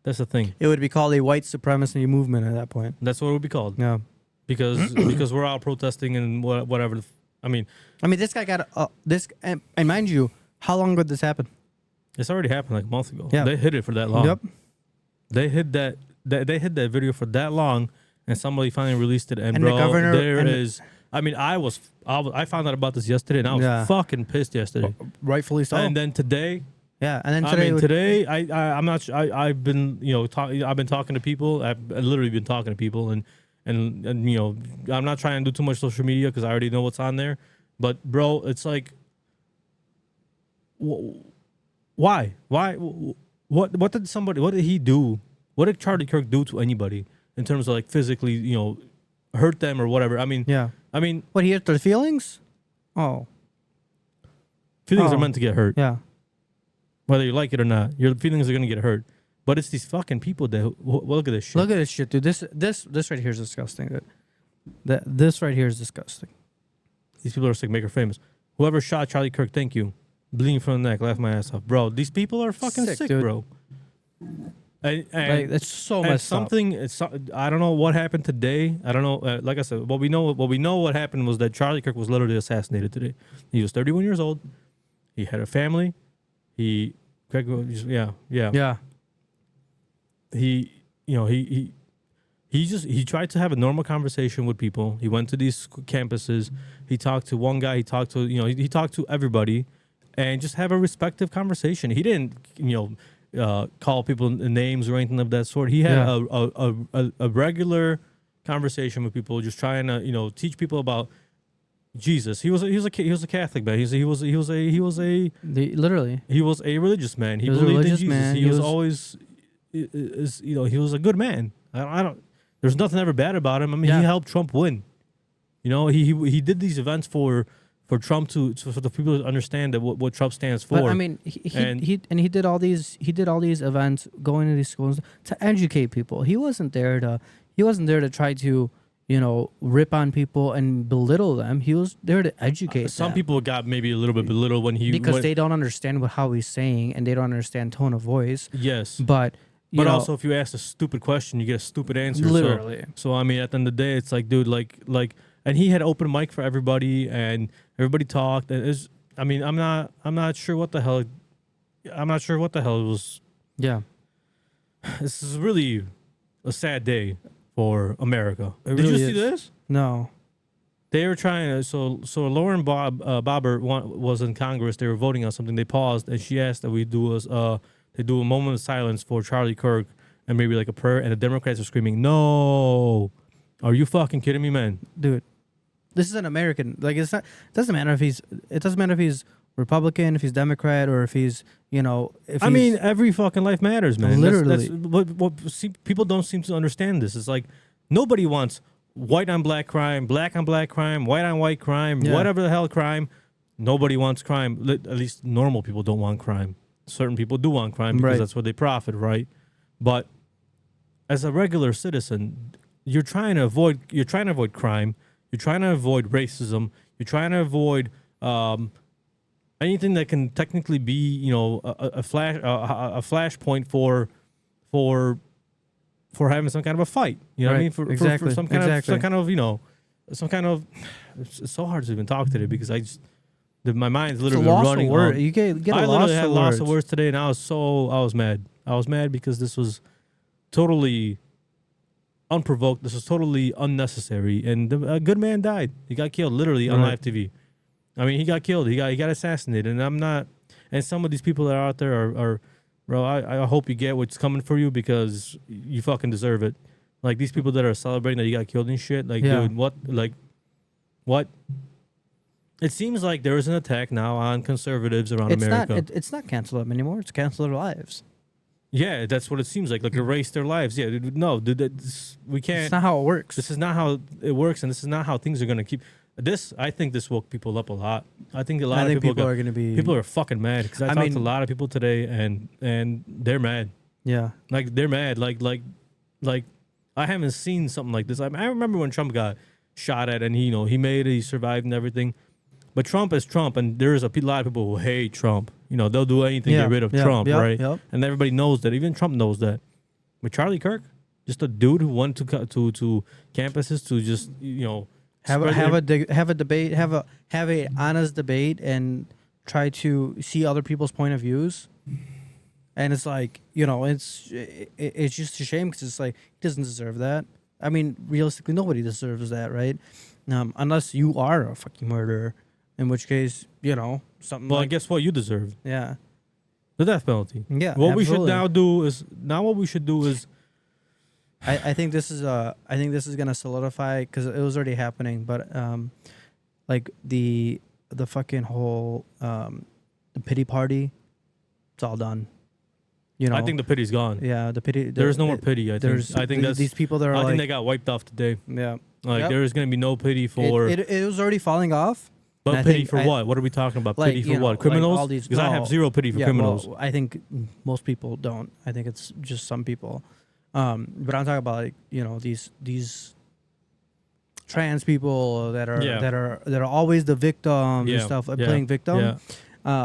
That's the thing. It would be called a white supremacy movement at that point. That's what it would be called. Yeah. Because we're out protesting and whatever. I mean, this guy got this, and mind you, how long ago did this happen? It's already happened like a month ago. Yeah. They hid it for that long. Yep. They hid that. They hid that video for that long, and somebody finally released it. And bro, the governor, there is. I mean, I found out about this yesterday, and I was fucking pissed yesterday. Rightfully so. And then today. Yeah, and then today, I'm not. I've been I've been talking to people. I've literally been talking to people, and I'm not trying to do too much social media because I already know what's on there. But bro, it's like, why? What did he do? What did Charlie Kirk do to anybody in terms of like physically, hurt them or whatever? I mean, yeah. I mean, what, he hurt their feelings? Oh, feelings are meant to get hurt. Yeah. Whether you like it or not, your feelings are gonna get hurt. But it's these fucking people that look at this shit. Look at this shit, dude. This right here is disgusting. This right here is disgusting. These people are sick. Make her famous. Whoever shot Charlie Kirk, thank you. Bleeding from the neck, laugh my ass off, bro. These people are fucking sick, bro. And like, it's so messed up. I don't know what happened today. I don't know. Like I said, what we know what happened was that Charlie Kirk was literally assassinated today. He was 31 years old. He had a family. He tried to have a normal conversation with people. He went to these campuses. He talked to one guy. He talked to everybody, and just have a respectful conversation. He didn't call people names or anything of that sort. He had a regular conversation with people, just trying to teach people about Jesus. He was a Catholic man. He was a religious man. He believed in Jesus. He was always is he was a good man. I don't. There's nothing ever bad about him. I mean, he helped Trump win. He did these events for Trump for the people to understand that what Trump stands for. But, I mean, he did all these events, going to these schools to educate people. He wasn't there to try to rip on people and belittle them. He was there to educate some them. people got maybe a little bit belittled because they don't understand how he's saying, and they don't understand tone of voice. Yes, but also if you ask a stupid question, you get a stupid answer. Literally. So I mean, at the end of the day, it's like, dude, like, and he had open mic for everybody, and everybody talked. And I'm not sure what the hell. I'm not sure what the hell it was. Yeah, this is really a sad day for America. Did you see this? No. They were trying to. So Lauren Boebert was in Congress. They were voting on something. They paused, and she asked that we do a moment of silence for Charlie Kirk and maybe like a prayer. And the Democrats are screaming, "No! Are you fucking kidding me, man?" Dude, this is an American. Like, it doesn't matter if he's Republican, if he's Democrat, or if he's every fucking life matters, man. Literally. People don't seem to understand this. It's like nobody wants white on black crime, black on black crime, white on white crime, whatever the hell crime. Nobody wants crime. At least normal people don't want crime. Certain people do want crime because that's where they profit, right? But as a regular citizen, you're trying to avoid crime. You're trying to avoid racism. You're trying to avoid anything that can technically be, a flashpoint for having some kind of a fight. You know what I mean? For some kind of. It's so hard to even talk today because my mind's literally running. You get I literally had lots of words today, and I was mad. I was mad because this was totally unprovoked. This was totally unnecessary, and a good man died. He got killed literally on live TV. I mean, he got killed. He got assassinated, and I'm not. And some of these people that are out there are bro. I hope you get what's coming for you because you fucking deserve it. Like these people that are celebrating that he got killed and shit. Like, dude, what? It seems like there is an attack now on conservatives around America. It's not cancel them anymore. It's cancel their lives. Yeah, that's what it seems like. Like erase their lives. Yeah, no, we can't. It's not how it works. This is not how it works, and this is not how things are gonna keep. I think this woke people up a lot. I think a lot of people are gonna be. People are fucking mad because I talked to a lot of people today, and they're mad. Yeah, like they're mad. Like I haven't seen something like this. I remember when Trump got shot at, and he made it, he survived, and everything. But Trump is Trump, and there's a lot of people who hate Trump. They'll do anything to get rid of Trump, right? Yep. And everybody knows that. Even Trump knows that. But Charlie Kirk, just a dude who went to campuses to just have a debate, have a honest debate, and try to see other people's point of views. And it's like it's just a shame because it's like he doesn't deserve that. I mean, realistically, nobody deserves that, right? Unless you are a fucking murderer. In which case, something. Well, guess what you deserve? Yeah, the death penalty. Yeah. What we should now do is I think this is gonna solidify because it was already happening, but like the fucking whole the pity party, it's all done. I think the pity's gone. Yeah, the pity. There's no more pity. I think that's these people that are. I think they got wiped off today. Yeah. There's gonna be no pity for. It was already falling off. But pity for what? What are we talking about? Pity for what? Criminals? Because I have zero pity for criminals. Well, I think most people don't. I think it's just some people. But I'm talking about these trans people that are always the victim and stuff, playing victim. Yeah.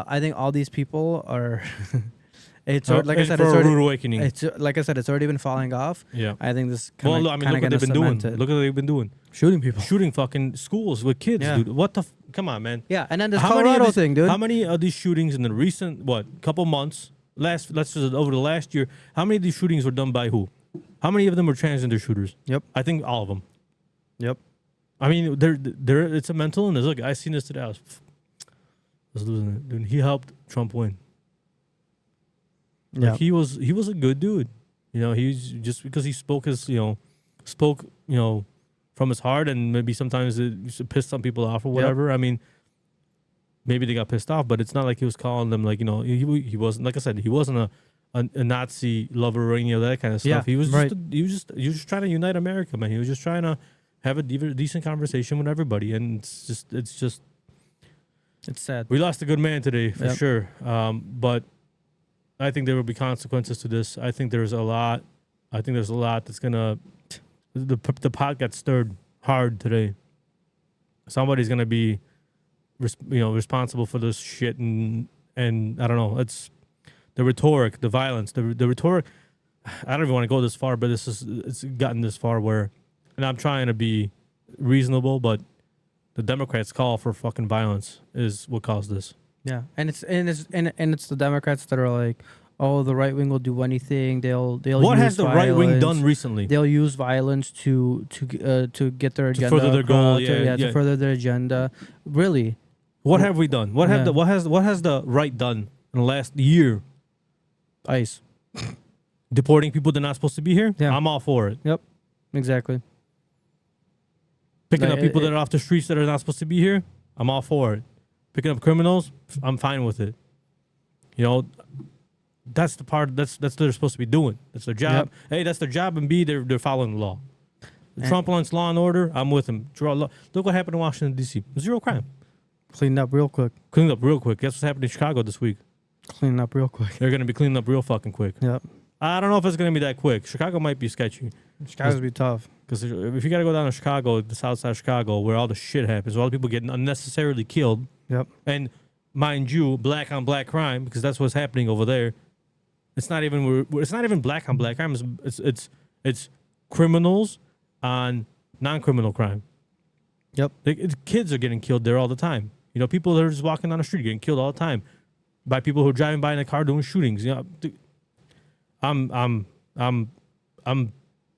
I think all these people are. It's like I said, it's already, a rude awakening. It's like I said, it's already been falling off. Yeah, I think this. Look what they've been doing. Look what they've been doing. Shooting people. Shooting fucking schools with kids, dude. What the? Come on, man. Yeah, and then this Colorado thing, dude. How many of these shootings in the recent couple months? Over the last year, how many of these shootings were done by who? How many of them were transgender shooters? Yep. I think all of them. Yep. I mean, it's a mental illness. Look, I seen this today. I was losing it, dude. He helped Trump win. Like he was a good dude. He's just because he spoke from his heart, and maybe sometimes it pissed some people off or whatever. Yep. I mean, maybe they got pissed off, but it's not like he was calling them he wasn't, like I said, he wasn't a Nazi lover or any of that kind of stuff. Yeah, He was right. he was just trying to unite America, man. He was just trying to have a decent conversation with everybody, and it's sad. we lost a good man today for Yep. sure. But I think there will be consequences to this. I think there's a lot. That's gonna. The pot got stirred hard today. Somebody's gonna be, responsible for this shit, and I don't know. It's the rhetoric, the violence, the rhetoric. I don't even want to go this far, but it's gotten this far where, and I'm trying to be reasonable, but the Democrats' call for fucking violence is what caused this. Yeah, and it's the Democrats that are like, oh, the right wing will do anything. They'll What use has the right wing violence. done recently? They'll use violence to get their agenda, further their goal, to further their agenda. Really, What have we done? What has the right done in the last year? ICE. Deporting people that are not supposed to be here? Yeah. I'm all for it. Yep, exactly. Picking Like, up people that are off the streets that are not supposed to be here? I'm all for it. Picking up criminals? I'm fine with it. That's the part that's what they're supposed to be doing. That's their job. Yep. Hey, that's their job, and B, they're following the law. Trump wants law and order. I'm with him. Look what happened in Washington, D.C. Zero crime. Cleaned up real quick. Cleaned up real quick. Guess what's happening in Chicago this week? Cleaning up real quick. They're going to be cleaning up real fucking quick. Yep. I don't know if it's going to be that quick. Chicago might be sketchy. Chicago's be tough. Because if you got to go down to Chicago, the south side of Chicago, where all the shit happens, where all the people getting unnecessarily killed. Yep. And mind you, black on black crime, because that's what's happening over there. It's not even black on black crime. It's criminals on non-criminal crime. Yep. Kids are getting killed there all the time. People that are just walking down the street getting killed all the time by people who are driving by in a car doing shootings. I'm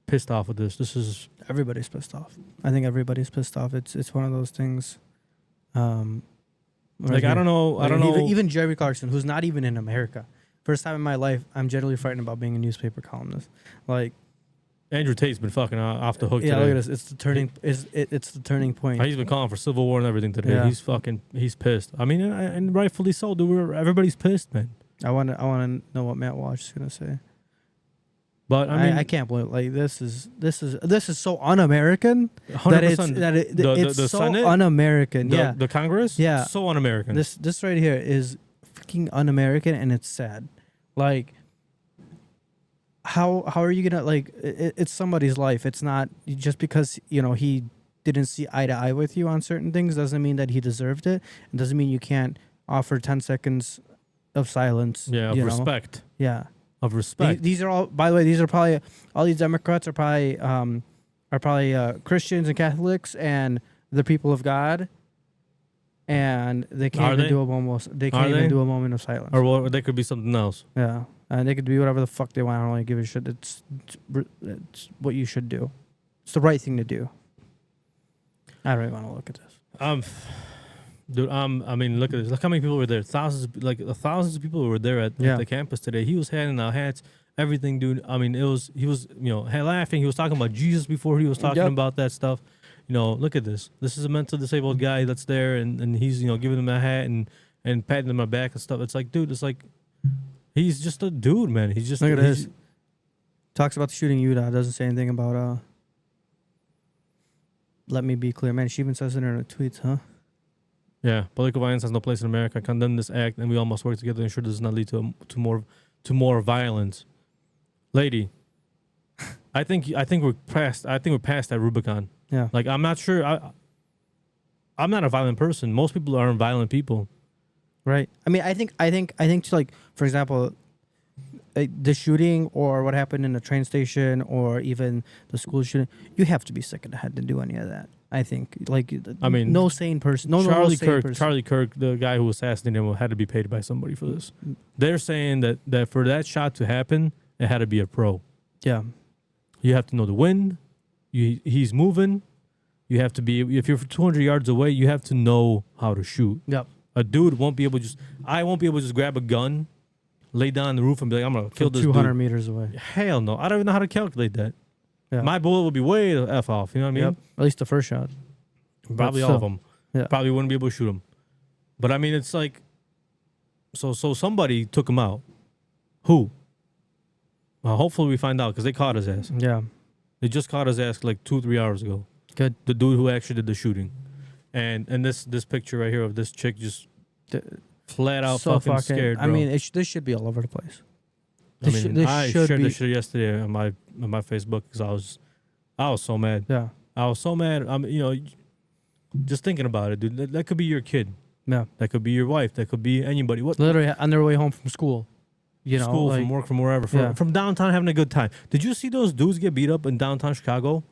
pissed off with this. This is Everybody's pissed off. I think everybody's pissed off. It's one of those things. I don't know. Even Jerry Clarkson, who's not even in America. First time in my life, I'm generally frightened about being a newspaper columnist. Like Andrew Tate's been fucking off the hook yeah, today. look at this. It's the turning. It's the turning point. He's been calling for civil war and everything today. Yeah. He's pissed. I mean, and rightfully so. Dude, everybody's pissed, man. I want to know what Matt Walsh is gonna say. But I can't believe this is so un-American 100%. It's the so Senate, un-American. the Congress, Yeah. so un-American. This right here is freaking un-American, and it's sad. Like, how are you gonna it's somebody's life. It's not just because he didn't see eye to eye with you on certain things doesn't mean that he deserved it. It doesn't mean you can't offer 10 seconds of silence. Yeah, of respect. Yeah. Of respect. These are all, by the way, these are probably, all these Democrats are probably Christians and Catholics and the people of God, and they can't even do a moment of silence. Or they could be something else. Yeah, and they could do whatever the fuck they want. I don't really give a shit. It's what you should do. It's the right thing to do. I don't really want to look at this. Dude, I mean, look at this. Look how many people were there. Thousands of people were there at the campus today. He was handing out hats, everything, dude. I mean, he was laughing. He was talking about Jesus before he was talking about that stuff. Look at this. This is a mentally disabled guy that's there, and he's giving him a hat and patting him on the back and stuff. It's like, dude, he's just a dude, man. He's just look at this. Talks about the shooting in Utah. Doesn't say anything about let me be clear, man. She even says it in her tweets, huh? Yeah, political violence has no place in America. I condemn this act, and we all must work together to ensure this does not lead to more violence. Lady, I think we're past that Rubicon. Yeah. Like, I'm not sure. I'm not a violent person. Most people aren't violent people. Right. I mean, I think like, for example, the shooting or what happened in the train station or even the school shooting, you have to be sick in the head to do any of that. I think, no sane person. Charlie Kirk, the guy who assassinated him, had to be paid by somebody for this. They're saying that for that shot to happen, it had to be a pro. Yeah. You have to know the wind. He's moving. You have to be, if you're 200 yards away, you have to know how to shoot. Yep. A dude won't be able to I won't be able to just grab a gun, lay down on the roof and be like, I'm going to kill this 200 dude. meters away. Hell no. I don't even know how to calculate that. Yeah. My bullet would be way the F off. You know what I mean? Yep. At least the first shot. Probably all of them. Yeah. Probably wouldn't be able to shoot him. But I mean, it's like, so somebody took him out. Who? Hopefully we find out because they caught his ass. Yeah. They just caught his ass like 2-3 hours ago. Good. The dude who actually did the shooting, and this picture right here of this chick just flat out So fucking scared. Bro. I mean, this should be all over the place. I shared this shit yesterday on my Facebook because I was so mad. Yeah. I was so mad. Just thinking about it, dude. That could be your kid. Yeah. That could be your wife. That could be anybody. What? Literally on their way home from school. School, from work, from wherever, from downtown, having a good time. Did you see those dudes get beat up in downtown Chicago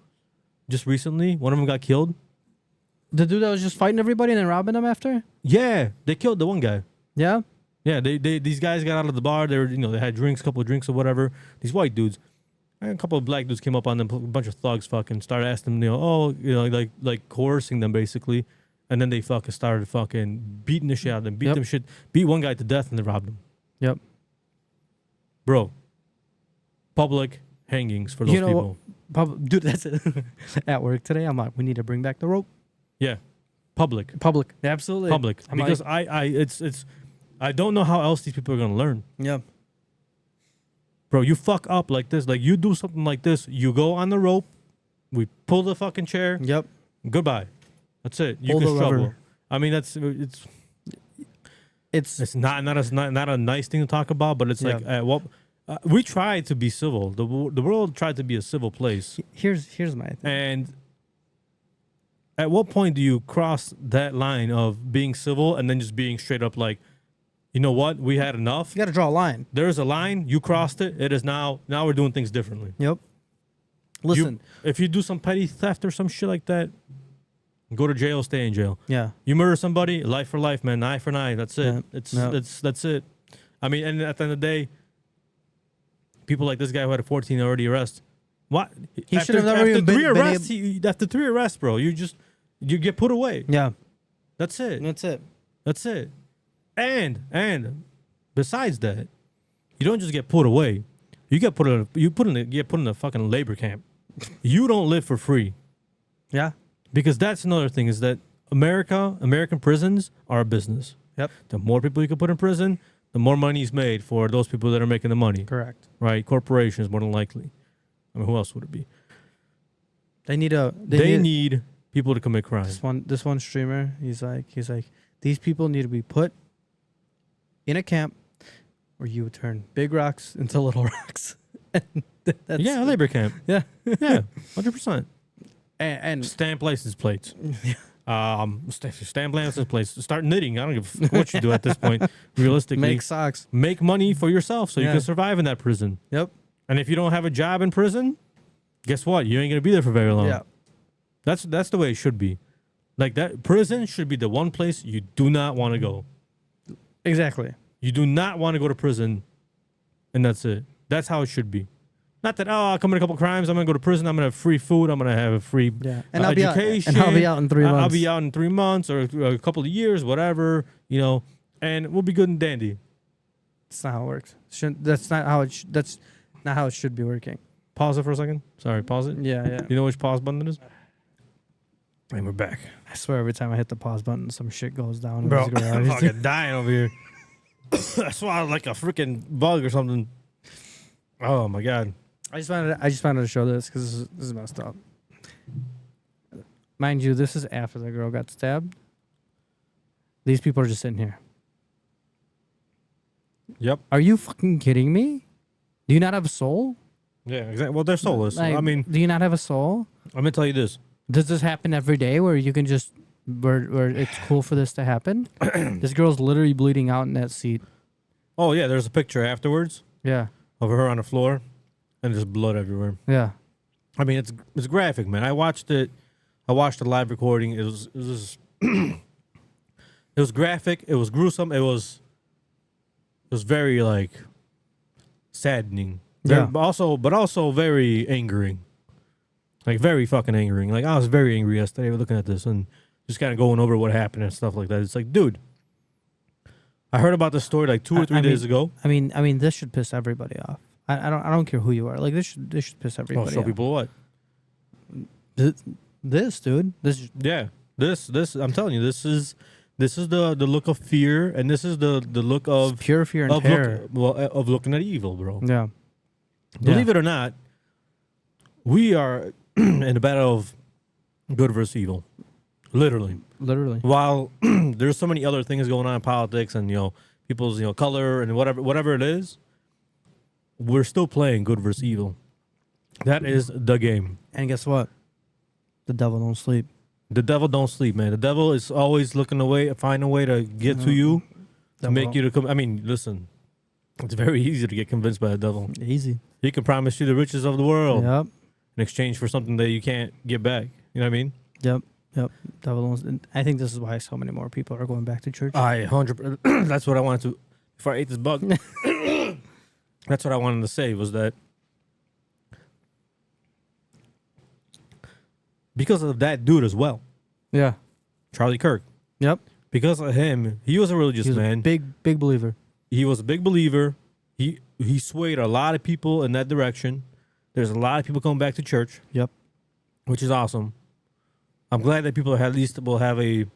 just recently? One of them got killed. The dude that was just fighting everybody and then robbing them after? Yeah, they killed the one guy. Yeah? Yeah, these guys got out of the bar. They were, they had drinks, a couple of drinks or whatever. These white dudes. And a couple of black dudes came up on them, a bunch of thugs fucking started asking them, like coercing them basically. And then they started beating the shit out of them, beat one guy to death and then robbed him. Yep. Bro, public hangings for those people. Dude, that's it. At work today, I'm like, we need to bring back the rope. Yeah, public, absolutely, public. Because I don't know how else these people are gonna learn. Yeah, bro, you fuck up like this, like you do something like this, you go on the rope, we pull the fucking chair. Yep. Goodbye. That's it. You can struggle. I mean, it's not a nice thing to talk about, but it's like we try to be civil. The world tried to be a civil place. Here's my thing. And at what point do you cross that line of being civil and then just being straight up like, you know what, we had enough? You got to draw a line. There's a line. You crossed it. It is now we're doing things differently. Yep. Listen, if you do some petty theft or some shit like that, go to jail, stay in jail. Yeah. You murder somebody, life for life, man. Eye for an eye. That's it. Yeah. That's it. I mean, and at the end of the day, people like this guy who had a 14 already arrest. What? He should have never even been after 3 arrests, bro. You get put away. Yeah. That's it. That's it. And besides that, you don't just get put away. You get put in a fucking labor camp. You don't live for free. Yeah. Because that's another thing is that American prisons are a business. Yep. The more people you can put in prison, the more money is made for those people that are making the money. Correct. Right? Corporations, more than likely. I mean, who else would it be? They need people to commit crime. This one streamer, he's like, these people need to be put in a camp where you would turn big rocks into little rocks. Yeah, a labor camp. Yeah. Yeah, 100%. And stamp license plates. Stamp license plates. Start knitting. I don't give a what you do at this point. Realistically, make socks. Make money for yourself so you can survive in that prison. Yep. And if you don't have a job in prison, guess what? You ain't gonna be there for very long. Yeah. That's the way it should be. Like that, prison should be the one place you do not want to go. Exactly. You do not want to go to prison, and that's it. That's how it should be. Not that, I'll commit a couple crimes, I'm going to go to prison, I'm going to have free food, I'm going to have a free and education. I'll be out in 3 months. I'll be out in 3 months or a couple of years, whatever, and we'll be good and dandy. That's not how it works. That's not how it should be working. Pause it for a second. Sorry, pause it. Yeah. You know which pause button it is? And we're back. I swear every time I hit the pause button, some shit goes down. Bro, I'm fucking dying over here. I swallowed like a freaking bug or something. Oh, my God. I just wanted to show this because this is messed up. Mind you, this is after the girl got stabbed. These people are just sitting here. Yep. Are you fucking kidding me? Do you not have a soul? Yeah, exactly. Well, they're soulless. Like, I mean, do you not have a soul? I'm gonna tell you this. Does this happen every day where you can just where it's cool for this to happen? This girl's literally bleeding out in that seat. Oh yeah, there's a picture afterwards. Yeah. Of her on the floor, and there's blood everywhere. Yeah. I mean, it's graphic, man. I watched it. I watched the live recording. It was it was graphic. It was gruesome. It was very like saddening. Yeah. But also very angering. Like very fucking angering. Like I was very angry yesterday looking at this and just kind of going over what happened and stuff like that. It's like, dude, I heard about this story like 2 or 3 days ago. I mean, this should piss everybody off. I don't care who you are. Like this should piss everybody off. Show people what? This dude. This. I'm telling you, this is the look of fear, and this is the look of pure fear and terror. of looking at evil, bro. Yeah. Believe it or not, we are in a battle of good versus evil. Literally. While there's so many other things going on in politics and, people's, color and whatever it is, we're still playing good versus evil. That is the game. And guess what? The devil don't sleep. The devil don't sleep, man. The devil is always find a way to get to you, to make you to come. I mean, listen, it's very easy to get convinced by the devil. Easy. He can promise you the riches of the world Yep. in exchange for something that you can't get back. You know what I mean? Yep. Devil don't. I think this is why so many more people are going back to church. 100%. That's what I wanted to. Before I ate this bug, that's what I wanted to say was that because of that dude as well. Yeah. Charlie Kirk. Yep. Because of him, he was a religious man. Big believer. He was a big believer. He swayed a lot of people in that direction. There's a lot of people coming back to church. Yep. Which is awesome. I'm glad that people at least will have a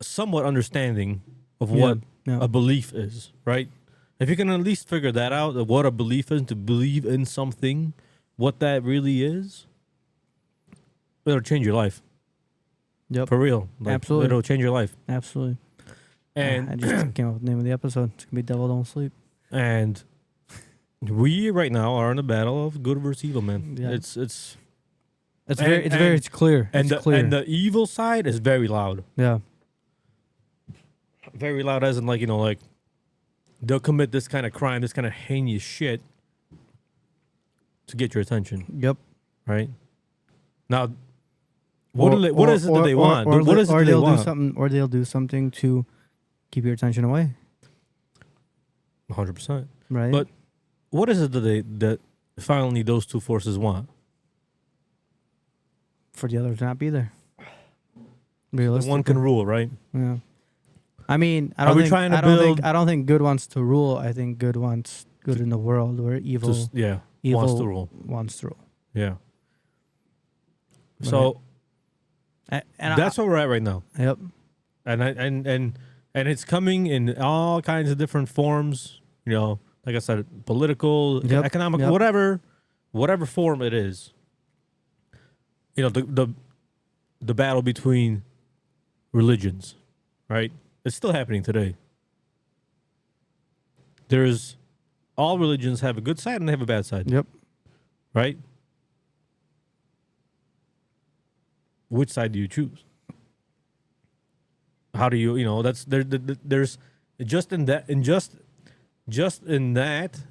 somewhat understanding of what a belief is, right? If you can at least figure that out, of what a belief is, to believe in something, what that really is, it'll change your life. Yep. For real. Absolutely. It'll change your life. Absolutely. And I just came up with the name of the episode. It's going to be Devil Don't Sleep. And we right now are in a battle of good versus evil, man. Yeah. It's clear. And it's clear. And the evil side is very loud. Yeah. Very loud as in like they'll commit this kind of crime, this kind of heinous shit to get your attention. Yep. Right? Now what is it that they want? What is it that they want? Or they'll do something to keep your attention away. 100%. Right. But what is it that finally those two forces want? For the other to not be there. Realistically. One can rule, right? Yeah. I mean, I don't think good wants to rule. I think good wants good in the world, where evil wants to rule. Wants to rule. Yeah. So that's where we're at right now. Yep. And it's coming in all kinds of different forms. Like I said, political, economic, whatever form it is. The battle between religions, right? It's still happening today. All religions have a good side and they have a bad side. Yep. Right? Which side do you choose? How do you, there's just in that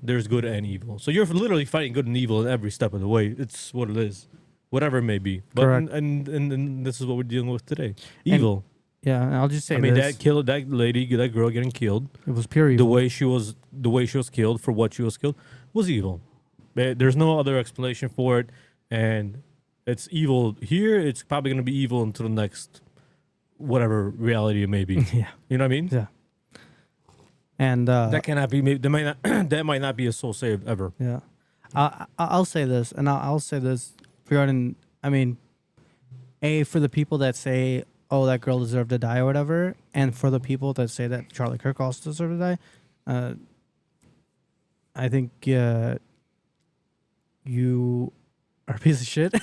there's good and evil. So you're literally fighting good and evil in every step of the way. It's what it is. Whatever it may be. But and this is what we're dealing with today. Evil. And I'll just say that lady, that girl getting killed. It was pure evil. The way she was killed, for what she was killed, was evil. There's no other explanation for it, and it's evil here. It's probably going to be evil until the next whatever reality it may be. Yeah. You know what I mean? Yeah. And that cannot be. That might not be a soul saved ever. Yeah. I'll say this, and I'll say this regarding. I mean, for the people that say, "Oh, that girl deserved to die" or whatever, and for the people that say that Charlie Kirk also deserved to die, I think you are a piece of shit.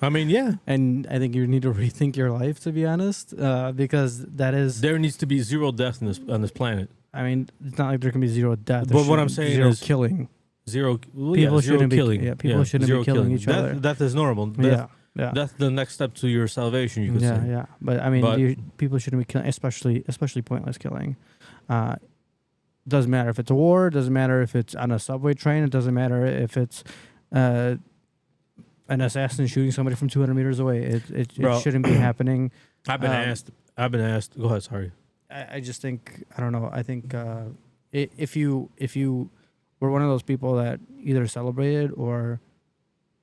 I mean, yeah. And I think you need to rethink your life, to be honest, because there needs to be zero death on this planet. I mean, it's not like there can be zero death. But what I'm saying zero is killing. People shouldn't be killing. Yeah, people shouldn't be killing each other. Death is normal. Yeah. That's the next step to your salvation, you could say. Yeah. But I mean, people shouldn't be killing, especially pointless killing. Doesn't matter if it's a war. Doesn't matter if it's on a subway train. It doesn't matter if it's an assassin shooting somebody from 200 meters away. It shouldn't be happening. I've been asked. Go ahead. Sorry. I just think, I don't know. I think if you were one of those people that either celebrated or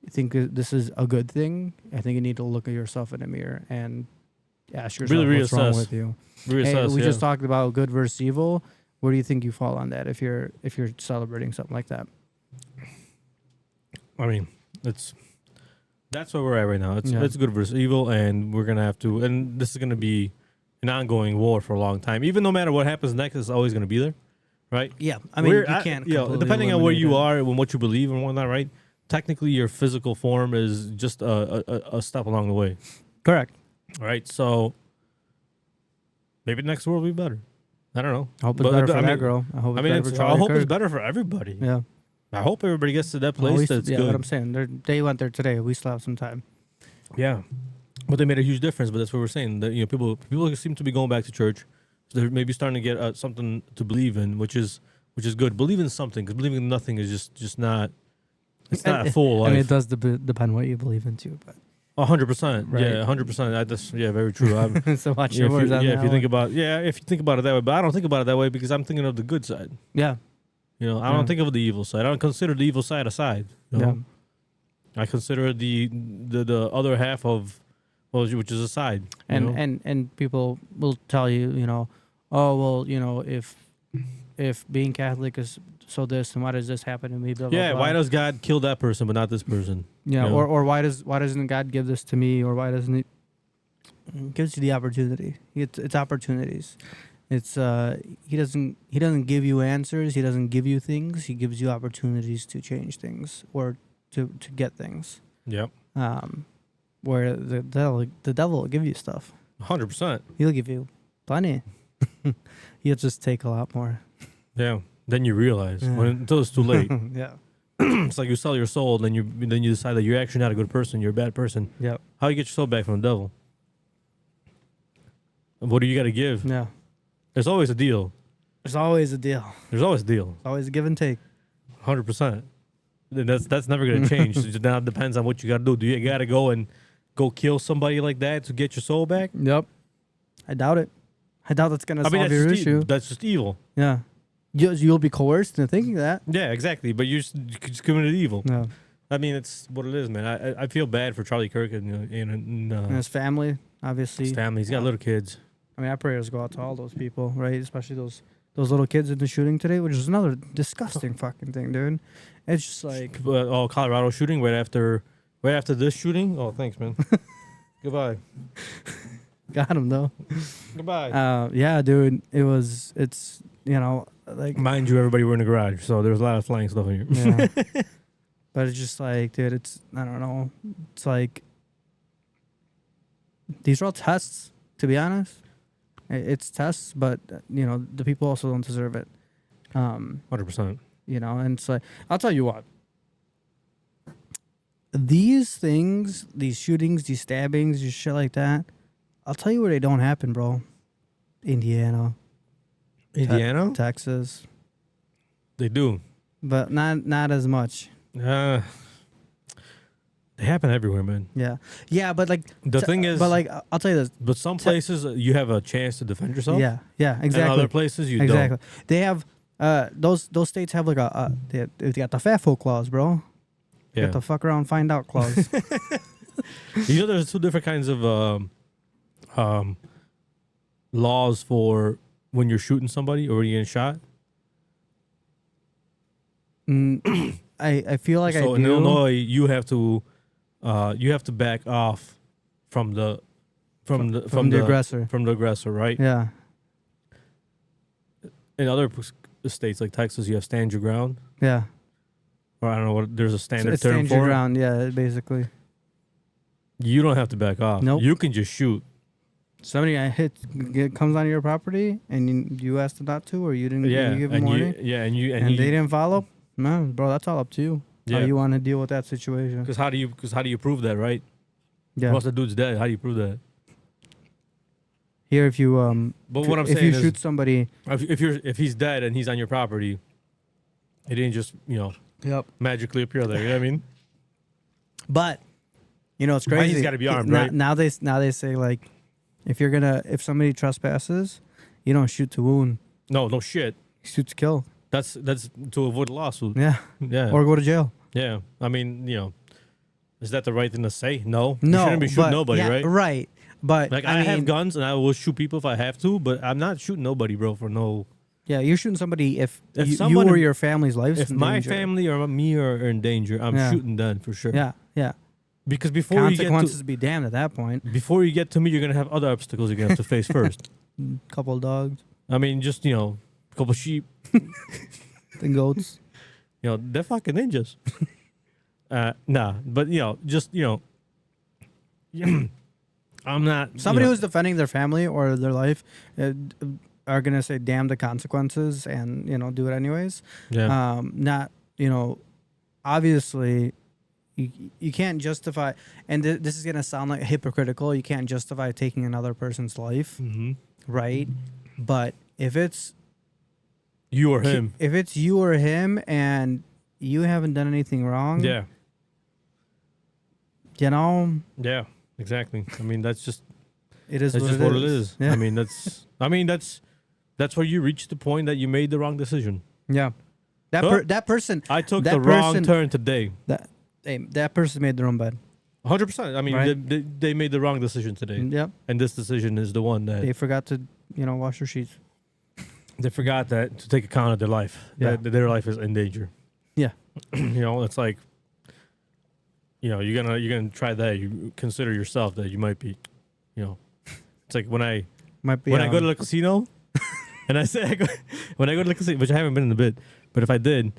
think this is a good thing, I think you need to look at yourself in the mirror and ask yourself what's wrong with you. We just talked about good versus evil. Where do you think you fall on that if you're celebrating something like that? I mean, that's where we're at right now. It's good versus evil, and we're gonna have to. And this is gonna be an ongoing war for a long time. Even no matter what happens next, it's always gonna be there, right? Yeah, I mean, you can't. Depending on where you eliminate are and what you believe and whatnot, right? Technically, your physical form is just a step along the way. Correct. All right, so maybe the next world will be better. I don't know. I hope it's better for that girl. I hope it's better for Charlie I hope Kirk. it's better for everybody. Yeah. I hope everybody gets to that place that's good. What I'm saying, they went there today. We still have some time. Yeah, but they made a huge difference. But that's what we're saying. That people seem to be going back to church. So they're maybe starting to get something to believe in, which is good. Believe in something, because believing in nothing is just not. It's not a full life. I mean, it does depend what you believe in too, but 100%. Right. Yeah, 100%. That's very true. so watch your words on that. If you think about it that way, but I don't think about it that way because I'm thinking of the good side. Yeah. I don't think of the evil side. I don't consider the evil side aside. Yeah. I consider the other half of, which is a side. And people will tell you, oh well, if being Catholic is so this, and why does this happen to me? Blah, blah, blah. Why does God kill that person but not this person? Yeah, or why doesn't God give this to me, or why doesn't it gives you the opportunity? It's opportunities. It's he doesn't give you answers. He doesn't give you things. He gives you opportunities to change things or to get things. Yep. Where the devil will give you stuff. 100%. He'll give you plenty. He'll just take a lot more. Yeah. Then you realize until it's too late. Yeah. It's like you sell your soul, then you decide that you're actually not a good person. You're a bad person. Yeah. How you get your soul back from the devil? What do you got to give? Yeah. There's always a deal. There's always a deal. There's always a deal. It's always a give and take. 100%. That's never going to change. It just now depends on what you got to do. Do you got to go kill somebody like that to get your soul back? Yep. I doubt it. I doubt that's going to solve your issue. That's just evil. Yeah. You'll be coerced into thinking that. Yeah, exactly. But you just committed evil. Yeah. I mean, it's what it is, man. I feel bad for Charlie Kirk and his family, obviously. His family. He's got little kids. I mean, our prayers go out to all those people, right? Especially those little kids in the shooting today, which is another disgusting fucking thing, dude. It's just like Colorado shooting right after this shooting. Oh, thanks, man. Goodbye. Got him though. Goodbye. Yeah, dude. It's like, mind you, everybody were in the garage, so there was a lot of flying stuff in here. Yeah. But it's just like, dude, I don't know. It's like these are all tests, to be honest. It's tests, but the people also don't deserve it. 100%. And it's like, I'll tell you what. These things, these shootings, these stabbings, these shit like that, I'll tell you where they don't happen, bro. Indiana, Texas. They do, but not as much. They happen everywhere, man. Yeah, but like the thing is, but like I'll tell you this. But some places you have a chance to defend yourself. Yeah, exactly. And other places you don't. They have those states have like they got the fat folk clause, bro. Yeah. Got the fuck around find out clause. There's two different kinds of laws for when you're shooting somebody or when you're getting shot. I feel like so in Illinois you have to back off from the aggressor, right? Yeah. In other states like Texas, you have stand your ground. Yeah. Or I don't know what there's a standard term stand for your it. ground. Yeah, basically. You don't have to back off. Nope. You can just shoot. Somebody comes on your property and you asked them not to, or you didn't give them warning. And they didn't follow. No, bro, that's all up to you. Yeah. How you want to deal with that situation? Because how do you prove that, right? Yeah. Once the dude's dead, how do you prove that? Here, if you but what I'm if saying you is, shoot somebody, if he's dead and he's on your property, it didn't just magically appear there. You know what I mean? But it's crazy. He's got to be armed, right? Now they say like, if somebody trespasses, you don't shoot to wound. No shit. You shoot to kill. That's to avoid a lawsuit. Yeah. Or go to jail. Yeah. I mean, is that the right thing to say? No. No. You shouldn't be shooting nobody, right? Right. But like I have guns and I will shoot people if I have to, but I'm not shooting nobody, bro, for no. Yeah, you're shooting somebody if you or your family's life. If my family or me are in danger, I'm shooting them for sure. Yeah. Because before consequences you get be damned at that point. Before you get to me, you're gonna have other obstacles you're gonna have to face first. Couple of dogs. I mean, just a couple sheep. The goats. They're fucking ninjas. Nah, but just I'm not somebody who's defending their family or their life are gonna say damn the consequences and do it anyways. Yeah. Not obviously you can't justify, and this is gonna sound like hypocritical. You can't justify taking another person's life, right? But if it's you or him, and you haven't done anything wrong, yeah. Yeah, exactly. I mean, that's just it is. That's what just it what is. it is. Yeah. I mean, that's where you reach the point that you made the wrong decision. Yeah, that person. I took that the wrong person- turn today. That person made their own bed. 100%. I mean, Right. they made the wrong decision today, Yep. and this decision is the one that They forgot to wash their sheets. they forgot that to take account of their life. Yeah. That their life is in danger. Yeah. It's like, you're gonna try that. You consider yourself that you might be, it's like when I Might be I go to the casino, and when I go to the casino, which I haven't been in a bit, but if I did,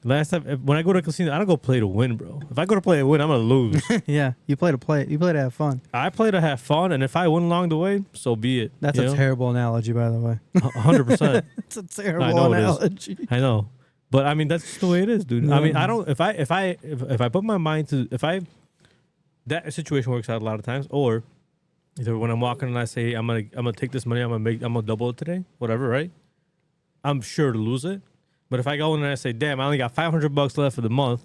last time when I go to a casino, I don't go play to win, bro. If I go to play to win, I'm gonna lose. yeah, you play to play. You play to have fun. I play to have fun, and if I win along the way, so be it. That's a terrible analogy, by the way. 100%. It's a terrible I know it is. analogy. I know, but I mean that's just the way it is, dude. I mean, I don't. If I put my mind to that situation works out a lot of times, or either when I'm walking and I say I'm gonna take this money, I'm gonna double it today, whatever, right? I'm sure to lose it. But if I go in and I say, damn, I only got $500 left for the month,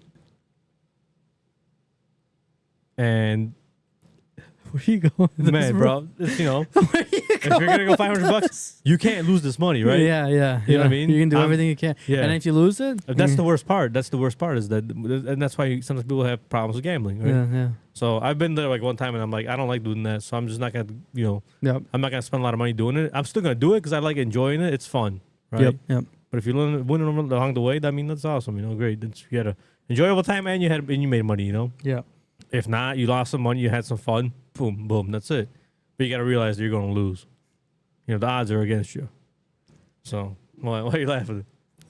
and Where are you going? with this, man, bro, it's, Where are you if you're gonna go $500, you can't lose this money, right? Yeah. You know what I mean? You can do everything you can. Yeah. And if you lose it, That's the worst part. That's the worst part is that, and that's why sometimes people have problems with gambling, right? Yeah. So I've been there like one time, and I'm like, I don't like doing that, so I'm just not gonna, Yep. I'm not gonna spend a lot of money doing it. I'm still gonna do it because I like enjoying it. It's fun, right? Yep. But if you win along the way, that's awesome. Great. You had a enjoyable time and you made money. Yeah. If not, you lost some money, you had some fun. Boom, boom. That's it. But you got to realize that you're going to lose. The odds are against you. So why are you laughing?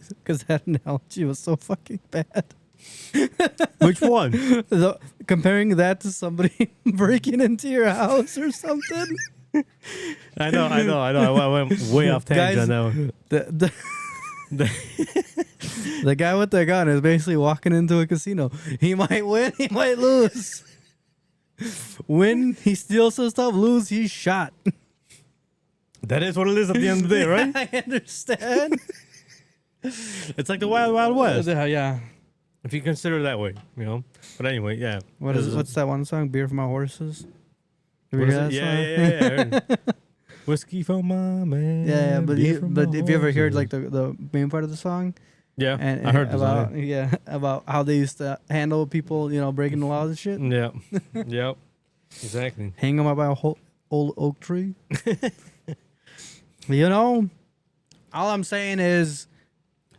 Because that analogy was so fucking bad. Which one? Comparing that to somebody breaking into your house or something. I know. I went way off tangent Guys, on that one. The guy with the gun is basically walking into a casino. He might win, he might lose. Win, he steals some stuff. Lose, he's shot. That is what it is at the end of the day, right? I understand. It's like the Wild Wild West. Yeah. If you consider it that way, But anyway, yeah. What's that one song? Beer for my horses. Have you What is heard it? that song? Yeah. Whiskey for my man. Yeah, but beer for my if you ever heard horses. like the main part of the song, Yeah, and I heard the about song. about how they used to handle people, breaking the laws and shit. Yeah. Yep. Exactly. Hang them up by a whole old oak tree. All I'm saying is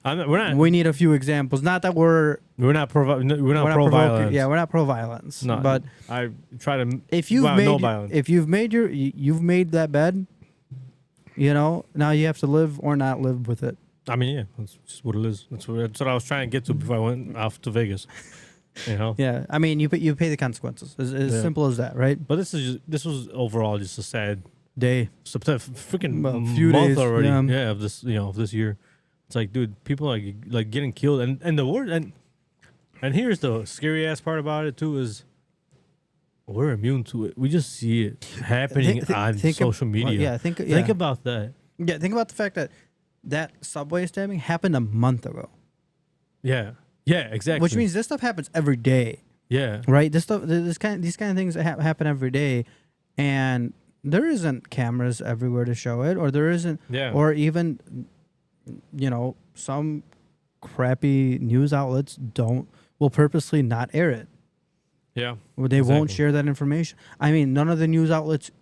we need a few examples. Not that we're not pro provoking- violence. Yeah, we're not pro violence. No, but I try to. if you've no made violence. if you've made you've made that bed, now you have to live or not live with it. I mean, yeah, that's just what it is. That's what I was trying to get to before I went off to Vegas. Yeah, I mean, you pay the consequences. As simple as that, right? But this was overall just a sad Day. September, freaking Well, a few month days, already. yeah. Yeah, of this year. It's like, dude, people are like getting killed, and the word and here's the scary ass part about it too is we're immune to it. We just see it happening on social media. Think About that. Yeah, think about the fact that subway stabbing happened a month ago. Yeah. Yeah, exactly. Which means this stuff happens every day, yeah. right? These kind of things that happen every day, and there isn't cameras everywhere to show it, or there isn't, or even, some crappy news outlets will purposely not air it. Yeah. They won't share that information. I mean, none of the news outlets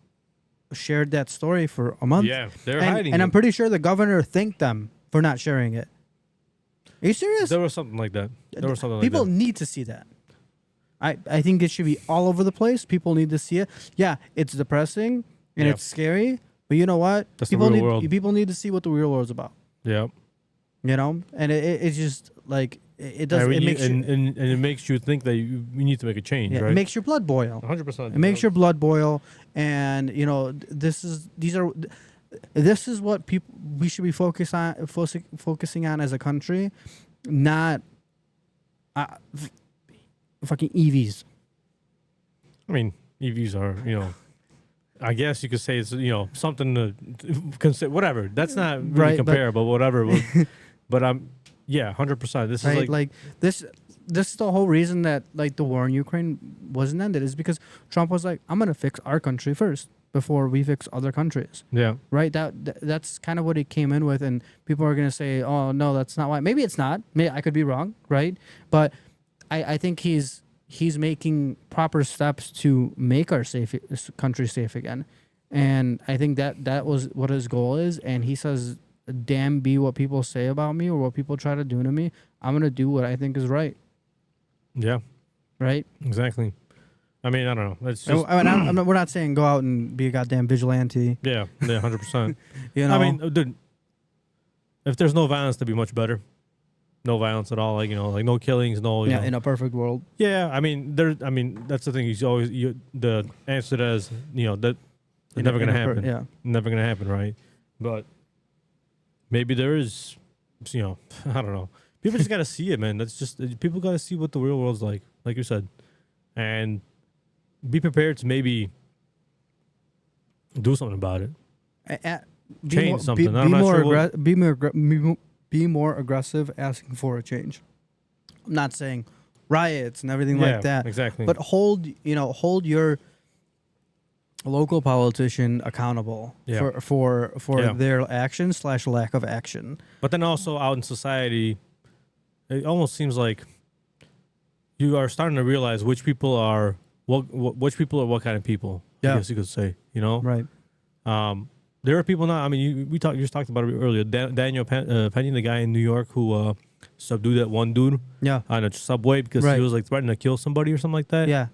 shared that story for a month. Yeah, they're hiding and it. I'm pretty sure the governor thanked them for not sharing it. Are you serious? There was something like that. People need to see that. I think it should be all over the place. People need to see it. Yeah, it's depressing and it's scary, but you know what? That's People the real world. People need to see what the real world's about. Yeah. You know, and it's just like it does. It makes and it makes you think that you need to make a change, right? It makes your blood boil. 100%. It makes your blood boil, and you know this is what people we should be focusing on as a country, not fucking EVs. I mean, EVs are, I guess you could say it's, something to consider, whatever. That's not really Right, comparable, whatever. But yeah, 100%. This right? is like this is the whole reason that like the war in Ukraine wasn't ended is because Trump was like, I'm gonna fix our country first before we fix other countries. yeah, Right? That's kind of what he came in with, and people are gonna say, oh no, that's not why. Maybe it's not. Maybe I could be wrong, right? But I think he's making proper steps to make our country safe again, and I think that was what his goal is. And he says, "Damn, be what people say about me or what people try to do to me. I'm gonna do what I think is right." yeah, Right? exactly. I mean, I don't know. It's just, we're not saying go out and be a goddamn vigilante. yeah, 100%. You know, I mean, dude, if there's no violence, that'd be much better. No violence at all, like no killings, no. You know. in a perfect world. Yeah, I mean, that's the thing. He's always the answer to that is that it's never gonna happen. Yeah. Never gonna happen, right? But maybe there is, I don't know. People just gotta see it, man. That's just people gotta see what the real world's like you said, and be prepared to maybe do something about it. Change something. I'm not sure what. Be more aggressive asking for a change. I'm not saying riots and everything like that. Exactly. But hold your local politician accountable for their action / lack of action. But then also out in society, it almost seems like you are starting to realize which people are what kind of people. Yeah. I guess you could say. Right. There are people now. I mean, you just talked about it earlier. Daniel Penny, the guy in New York who subdued that one dude on a subway because he was like threatening to kill somebody or something like that. Yeah,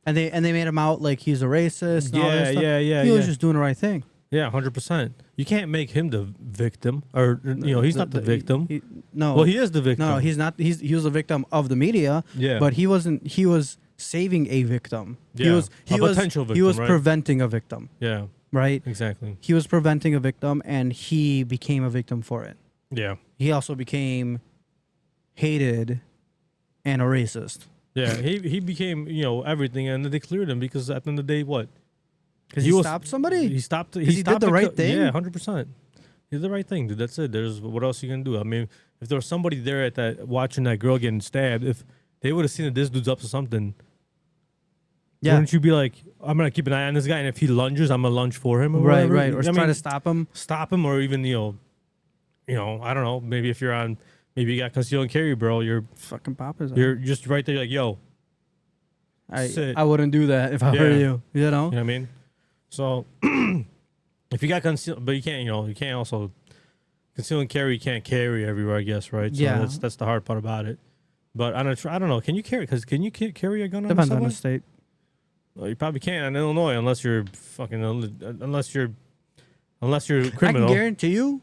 and they made him out like he's a racist. And all this stuff. Yeah. He was just doing the right thing. Yeah, 100%. You can't make him the victim, or he's not the victim. No, well, he is the victim. No, he's not. He was a victim of the media. Yeah, but he wasn't. He was saving a victim. Yeah, he was potential victim. He was right? preventing a victim. Yeah. Right? Exactly. He was preventing a victim, and he became a victim for it. Yeah. He also became hated and a racist. Yeah, he became, everything, and they cleared him because at the end of the day, what? Because he stopped somebody? He stopped. He did the right thing? Yeah, 100%. He did the right thing, dude. That's it. What else you gonna do? I mean, if there was somebody there at that watching that girl getting stabbed, if they would have seen that this dude's up to something, wouldn't you be like, I'm gonna keep an eye on this guy, and if he lunges, I'm gonna lunge for him, or whatever? Right, or try to stop him, or even I don't know, maybe if maybe you got conceal and carry, bro, you're fucking poppers. You're just right there, like, yo, I wouldn't do that if I were you. You know? You know what I mean? So if you got conceal, but you can't, you can't also conceal and carry. You can't carry everywhere, I guess, right? So that's the hard part about it. But I don't know. Can you carry? Because can you carry a gun on the subway? Depends on the state. Well, you probably can't in Illinois unless you're unless you're a criminal. I can guarantee you,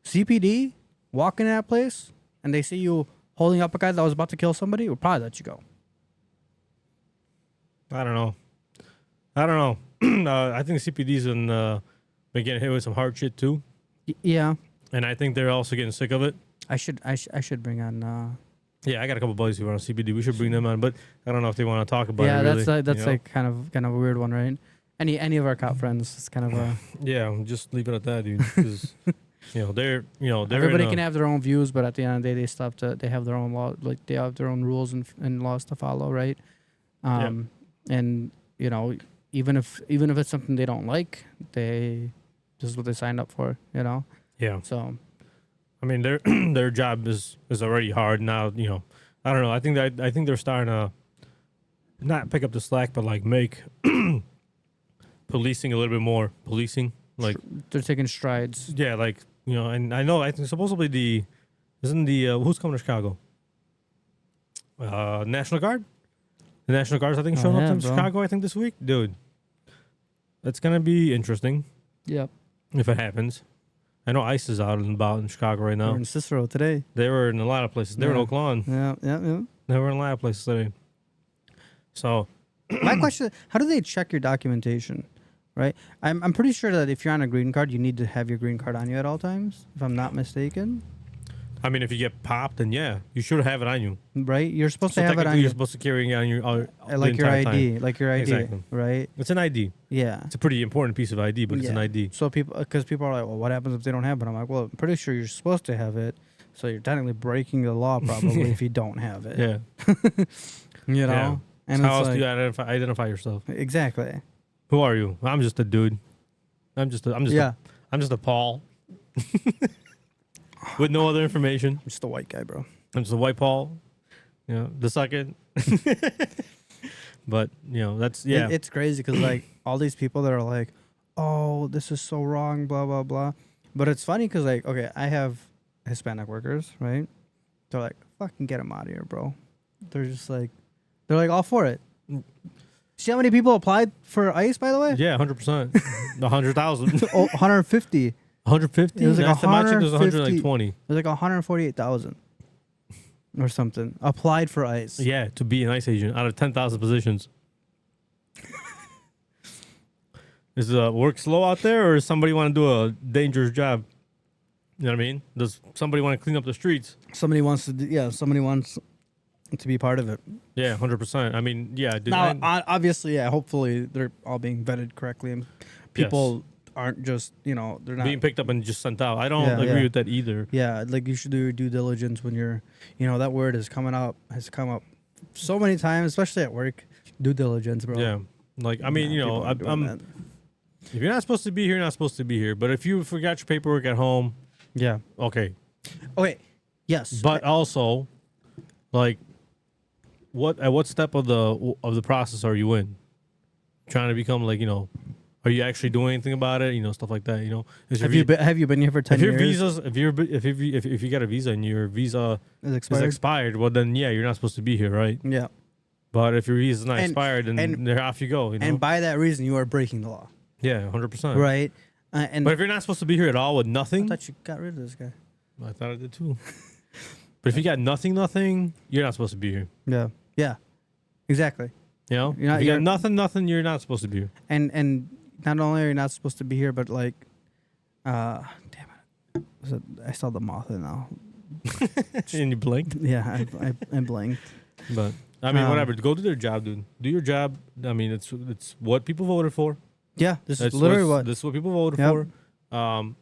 CPD walk in that place and they see you holding up a guy that was about to kill somebody, will probably let you go. I don't know. I think CPD's been getting hit with some hard shit too. Yeah. And I think they're also getting sick of it. I should bring on. Yeah, I got a couple buddies who are on CPD. We should bring them on, but I don't know if they want to talk about it. Yeah, really, that's like kind of a weird one, right? Any of our cop friends, it's kind of a. Yeah, just leave it at that, dude. Because they're everybody can have their own views, but at the end of the day, they have their own law, like they have their own rules and laws to follow, right? And even if it's something they don't like, this is what they signed up for, Yeah. So. I mean, their job is already hard now. I don't know. I think they're starting to not pick up the slack, but like make policing a little bit more policing. Like they're taking strides. Yeah, like and I think supposedly who's coming to Chicago? National Guard. The National Guard's I think showing up in Chicago. I think this week, dude. That's gonna be interesting. Yep. If it happens. I know ICE is out and about in Chicago right We're now. in Cicero today. They were in a lot of places. They were in Oak Lawn. Yeah. They were in a lot of places today. So, My question: how do they check your documentation? Right, I'm pretty sure that if you're on a green card, you need to have your green card on you at all times. If I'm not mistaken. I mean, if you get popped, then yeah, you should have it on you. Right, you're supposed So to have it on technically, you. you're supposed to carry it on your Like your ID, time. like your ID, Exactly. right? It's an ID. Yeah. It's a pretty important piece of ID, but it's an ID. So because people are like, well, what happens if they don't have it? I'm like, well, I'm pretty sure you're supposed to have it. So you're technically breaking the law probably if you don't have it. Yeah. You know? Yeah. And How it's else do like, you identify yourself? exactly. Who are you? I'm just a dude. I'm just a Paul. With no other information. I'm just a white guy, bro. I'm just a white Paul. You know, the second. But, you know, that's, yeah. It's crazy because, like, all these people that are like, oh, this is so wrong, blah, blah, blah. But it's funny because, like, okay, I have Hispanic workers, right? They're like, fucking get them out of here, bro. They're just like, they're like all for it. See how many people applied for ICE, by the way? Yeah, 100%. 100,000. Oh, 150. 150? It was like Last time I checked, it was 150. 120. It was like 148,000 or something applied for ICE. Yeah, to be an ICE agent out of 10,000 positions. Is work slow out there, or does somebody want to do a dangerous job? You know what I mean? Does somebody want to clean up the streets? Somebody wants to, somebody wants to be part of it. Yeah, 100%. I mean, yeah. Now, obviously, yeah, hopefully they're all being vetted correctly and people aren't just, they're not being picked up and just sent out. I don't agree with that either. Yeah, like you should do your due diligence when you're, that word has come up so many times, especially at work. Due diligence, bro. Yeah. Like, I mean, if you're not supposed to be here, you're not supposed to be here. But if you forgot your paperwork at home, yeah. okay. Okay. Yes. But also, like, at what step of the process are you in? Trying to become like, are you actually doing anything about it? Stuff like that. Have you been here for 10 years? If you got a visa and your visa is expired, well then yeah, you're not supposed to be here, right? Yeah. But if your visa is not expired, then there off you go. And by that reason, you are breaking the law. Yeah, 100%. Right. But if you're not supposed to be here at all with nothing, I thought you got rid of this guy. I thought I did too. But if you got nothing, you're not supposed to be here. Yeah. Yeah. Exactly. If you got nothing, you're not supposed to be here. And not only are you not supposed to be here, but like, damn it, I saw the moth in now. And you blinked. Yeah, I blinked. But I mean, whatever. Go do their job, dude. Do your job. I mean, it's what people voted for. Yeah, this is literally this is what people voted for.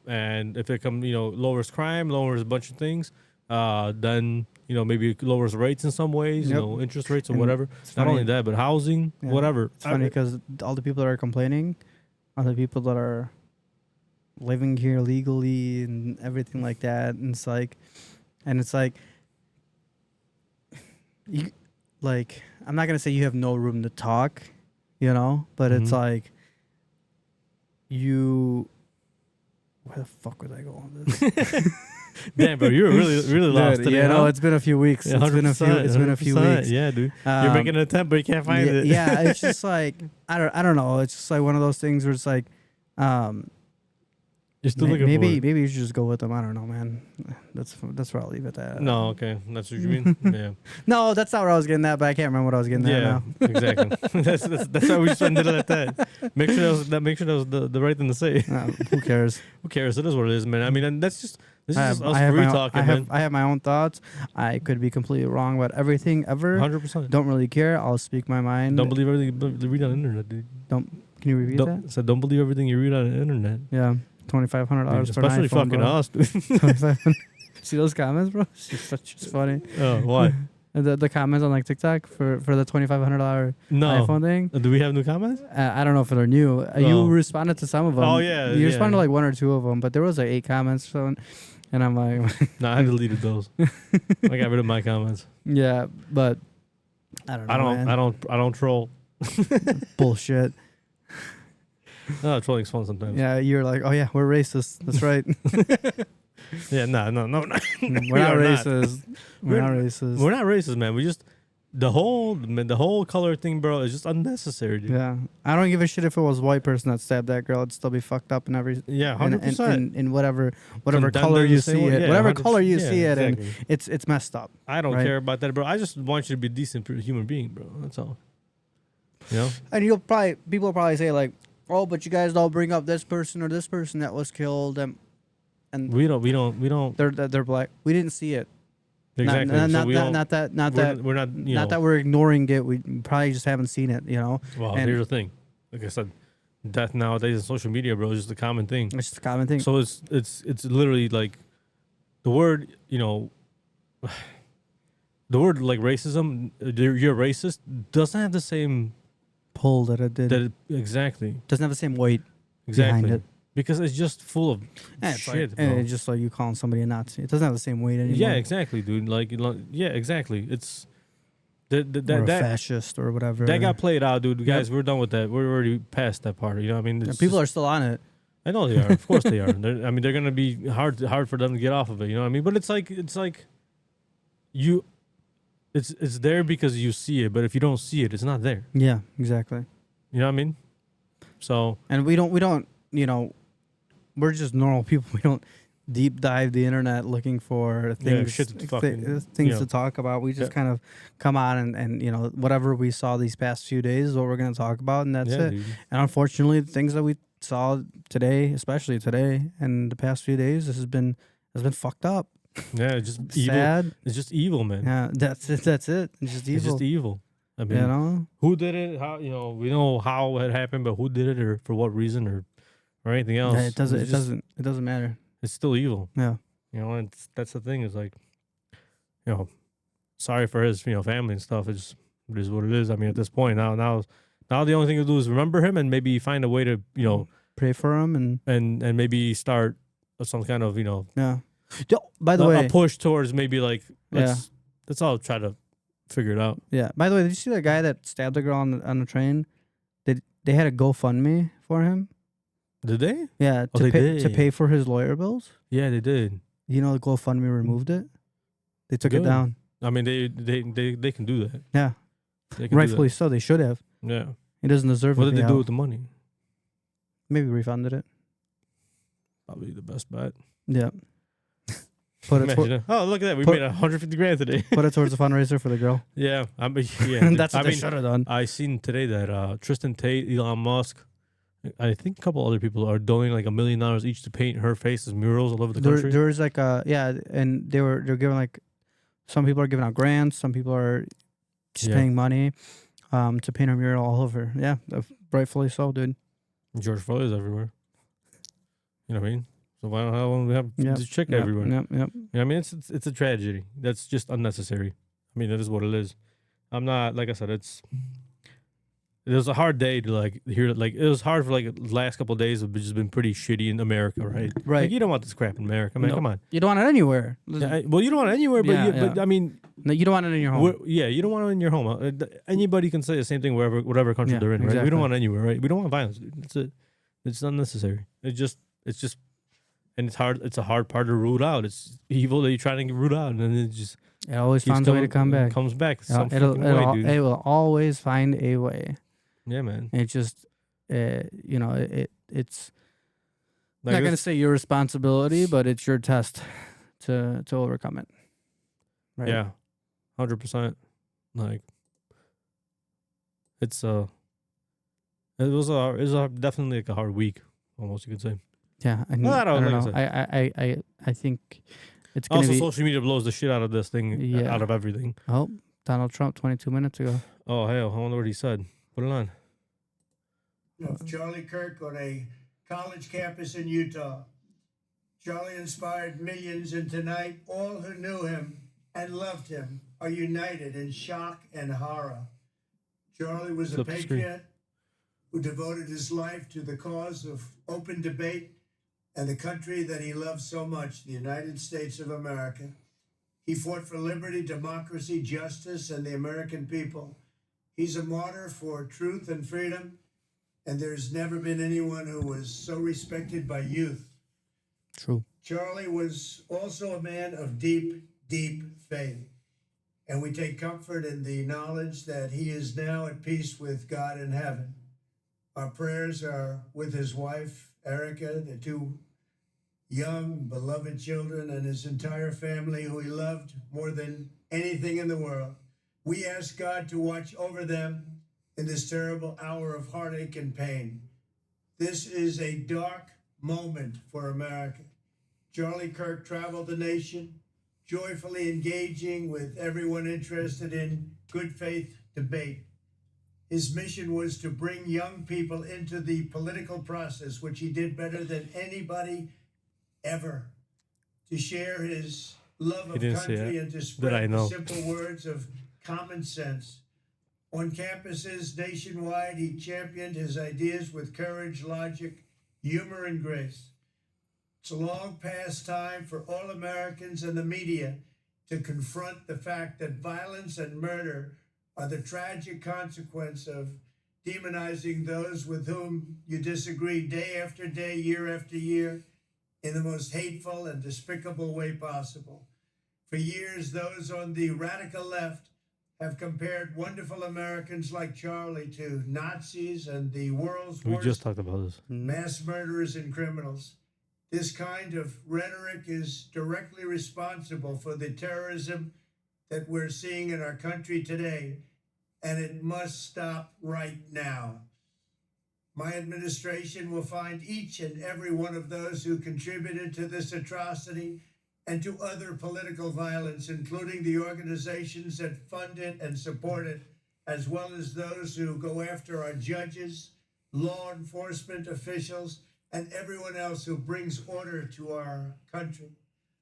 And if it lowers crime, lowers a bunch of things, then maybe lowers rates in some ways, interest rates or whatever. Not only that, but housing, whatever. It's funny because all the people that are complaining are the people that are living here legally and everything like that. And it's like, you, like, I'm not gonna say you have no room to talk, but it's like where the fuck was I going with this? Damn, bro, you were really lost today. Yeah, no, it's been a few weeks. Yeah, It's been a few weeks. Yeah, dude. You're making an attempt, but you can't find it. Yeah, it's just like I don't know. It's just like one of those things where it's like, you're still looking maybe for it. Maybe you should just go with them. I don't know, man. That's where I'll leave it at. No, okay, that's what you mean. Yeah. No, that's not where I was getting at. But I can't remember what I was getting at now. Exactly. that's why we just ended it at that. Make sure that was the right thing to say. Who cares? Who cares? It is what it is, man. I mean, and this is us free talking, man. I have my own thoughts. I could be completely wrong about everything ever. 100%. Don't really care. I'll speak my mind. Don't believe everything you read on the internet, dude. Can you repeat that? So don't believe everything you read on the internet. Yeah. $2,500 for an iPhone, especially fucking bro. us, dude. See those comments, bro? It's just funny. Oh, what? The comments on like TikTok for the $2,500 iPhone thing. Do we have new comments? I don't know if they're new. You responded to some of them. Oh yeah, you responded to like one or two of them, but there was like 8 comments or something, and I'm like, no, I deleted those. I got rid of my comments. Yeah, but I don't know. I don't troll. Bullshit. No, trolling's fun sometimes. Yeah, you're like, oh yeah, we're racist. That's right. Yeah, no. We're not racist. We're not racist. We're not racist, man. We just the whole color thing, bro, is just unnecessary, dude. Yeah, I don't give a shit if it was a white person that stabbed that girl. It'd still be fucked up and every. Yeah, 100%. In whatever Condemned color in you the same see way. it, Yeah, whatever 100%. color you Yeah, see it, exactly. and it's messed up. I don't right? care about that, bro. I just want you to be a decent human being, bro. That's all. You know? And people will probably say like, oh, but you guys don't bring up this person or this person that was killed, and We don't. they're black. We didn't see it. Exactly. Not that we're ignoring it. We probably just haven't seen it. You know. Well, And here's the thing. Like I said, death nowadays on social media, bro, is just a common thing. it's just a common thing. So it's literally like the word, you know, the word like racism. You're racist doesn't have the same pull that it did. Exactly. Doesn't have the same weight Exactly. behind it. Because it's just full of It's shit, like, bro. and it's just like you calling somebody a Nazi. It doesn't have the same weight anymore. Yeah, exactly, dude. Like, yeah, exactly. It's Or a that fascist or whatever. that got played out, dude. Guys, we're done with that. We're already past that part. You know what I mean? And people are still on it. I know they are. Of course they are. They're gonna be hard for them to get off of it. You know what I mean? But it's like you, it's there because you see it. But if you don't see it, it's not there. Yeah, exactly. You know what I mean? So And we don't, you know, we're just normal people. We don't deep dive the internet looking for things, shit to fucking, things to talk about. We just kind of come on and you know, whatever we saw these past few days is what we're going to talk about, and that's it. dude. And unfortunately, the things that we saw today, especially today and the past few days, has been fucked up. Yeah, it's just evil. Sad. It's just evil, man. Yeah, that's it. It's just evil. It's just evil. I mean, you know, who did it? How, you know, we know how it happened, but who did it, or for what reason, or anything else? yeah, it doesn't matter. It's still evil. Yeah. You know, and that's the thing, is like, you know, sorry for his, you know, family and stuff. It is what it is. I mean, at this point now the only thing to do is remember him and maybe find a way to, you know, pray for him and maybe start some kind of, you know, yeah. By the way, a push towards maybe like let's all try to figure it out. Yeah. By the way, did you see that guy that stabbed the girl on the train? They had a GoFundMe for him? Did they? Yeah, Oh, they did. to pay for his lawyer bills. Yeah, they did. You know, the GoFundMe removed it. They took it Good. down. I mean, they can do that. Yeah, They can do rightfully that. so. They should have. Yeah. He doesn't deserve. What a did they do payout. with the money? Maybe refunded it. Probably the best bet. Yeah. Put it. Imagine it. Oh, look at that! We made 150 grand today. Put it towards a fundraiser for the girl. Yeah, yeah. That's what they should have done. I seen today that Tristan Tate, Elon Musk, I think a couple other people are donating like $1 million each to paint her face as murals all over the country. There's like and they're giving like, some people are giving out grants, some people are just paying money, to paint her mural all over. Yeah, rightfully so, dude. George Floyd is everywhere. You know what I mean? So why don't we have this chick everywhere? Yep. You know what I mean? It's a tragedy. That's just unnecessary. I mean, that is what it is. I'm not, like I said, it was a hard day to like hear. Like, it was hard for like the last couple of days have just been pretty shitty in America, right? Right. Like, you don't want this crap in America, man. No. Come on. You don't want it anywhere. Yeah, well, you don't want it anywhere, but but I mean, No, you don't want it in your home. you don't want it in your home. Anybody can say the same thing whatever country they're in, right? exactly. We don't want it anywhere, right? We don't want violence, dude. That's it. It's unnecessary. It's just, and it's hard. It's a hard part to root out. It's evil that you're trying to root out, and then it just It always finds a way to come back. Comes back. It will always find a way. Yeah, man. It just, you know, it's Like not gonna say your responsibility, but it's your test to overcome it. Right? Yeah, 100%. Like, it was definitely like a hard week, almost, you could say. Yeah. I Well, don't like know. I think it's gonna Also, be. social media blows the shit out of this thing, out of everything. Oh, Donald Trump 22 minutes ago. Oh, hell, I wonder what he said. Put it on. Of Charlie Kirk on a college campus in Utah. Charlie inspired millions, and tonight all who knew him and loved him are united in shock and horror. Charlie was a patriot who devoted his life to the cause of open debate and the country that he loved so much, the United States of America. He fought for liberty, democracy, justice, and the American people. He's a martyr for truth and freedom, and there's never been anyone who was so respected by youth. True. Charlie was also a man of deep, deep faith. and we take comfort in the knowledge that he is now at peace with God in heaven. Our prayers are with his wife, Erica, the two young, beloved children, and his entire family, who he loved more than anything in the world. We ask God to watch over them in this terrible hour of heartache and pain. This is a dark moment for America. Charlie Kirk traveled the nation, joyfully engaging with everyone interested in good faith debate. His mission was to bring young people into the political process, which he did better than anybody ever, to share his love of country and to spread the simple words of common sense. On campuses nationwide, he championed his ideas with courage, logic, humor, and grace. It's a long past time for all Americans and the media to confront the fact that violence and murder are the tragic consequence of demonizing those with whom you disagree day after day, year after year, in the most hateful and despicable way possible. For years, those on the radical left have compared wonderful Americans like Charlie to Nazis and the world's worst just talked about this. mass murderers and criminals. This kind of rhetoric is directly responsible for the terrorism that we're seeing in our country today, and it must stop right now. My administration will find each and every one of those who contributed to this atrocity and to other political violence, including the organizations that fund it and support it, as well as those who go after our judges, law enforcement officials, and everyone else who brings order to our country.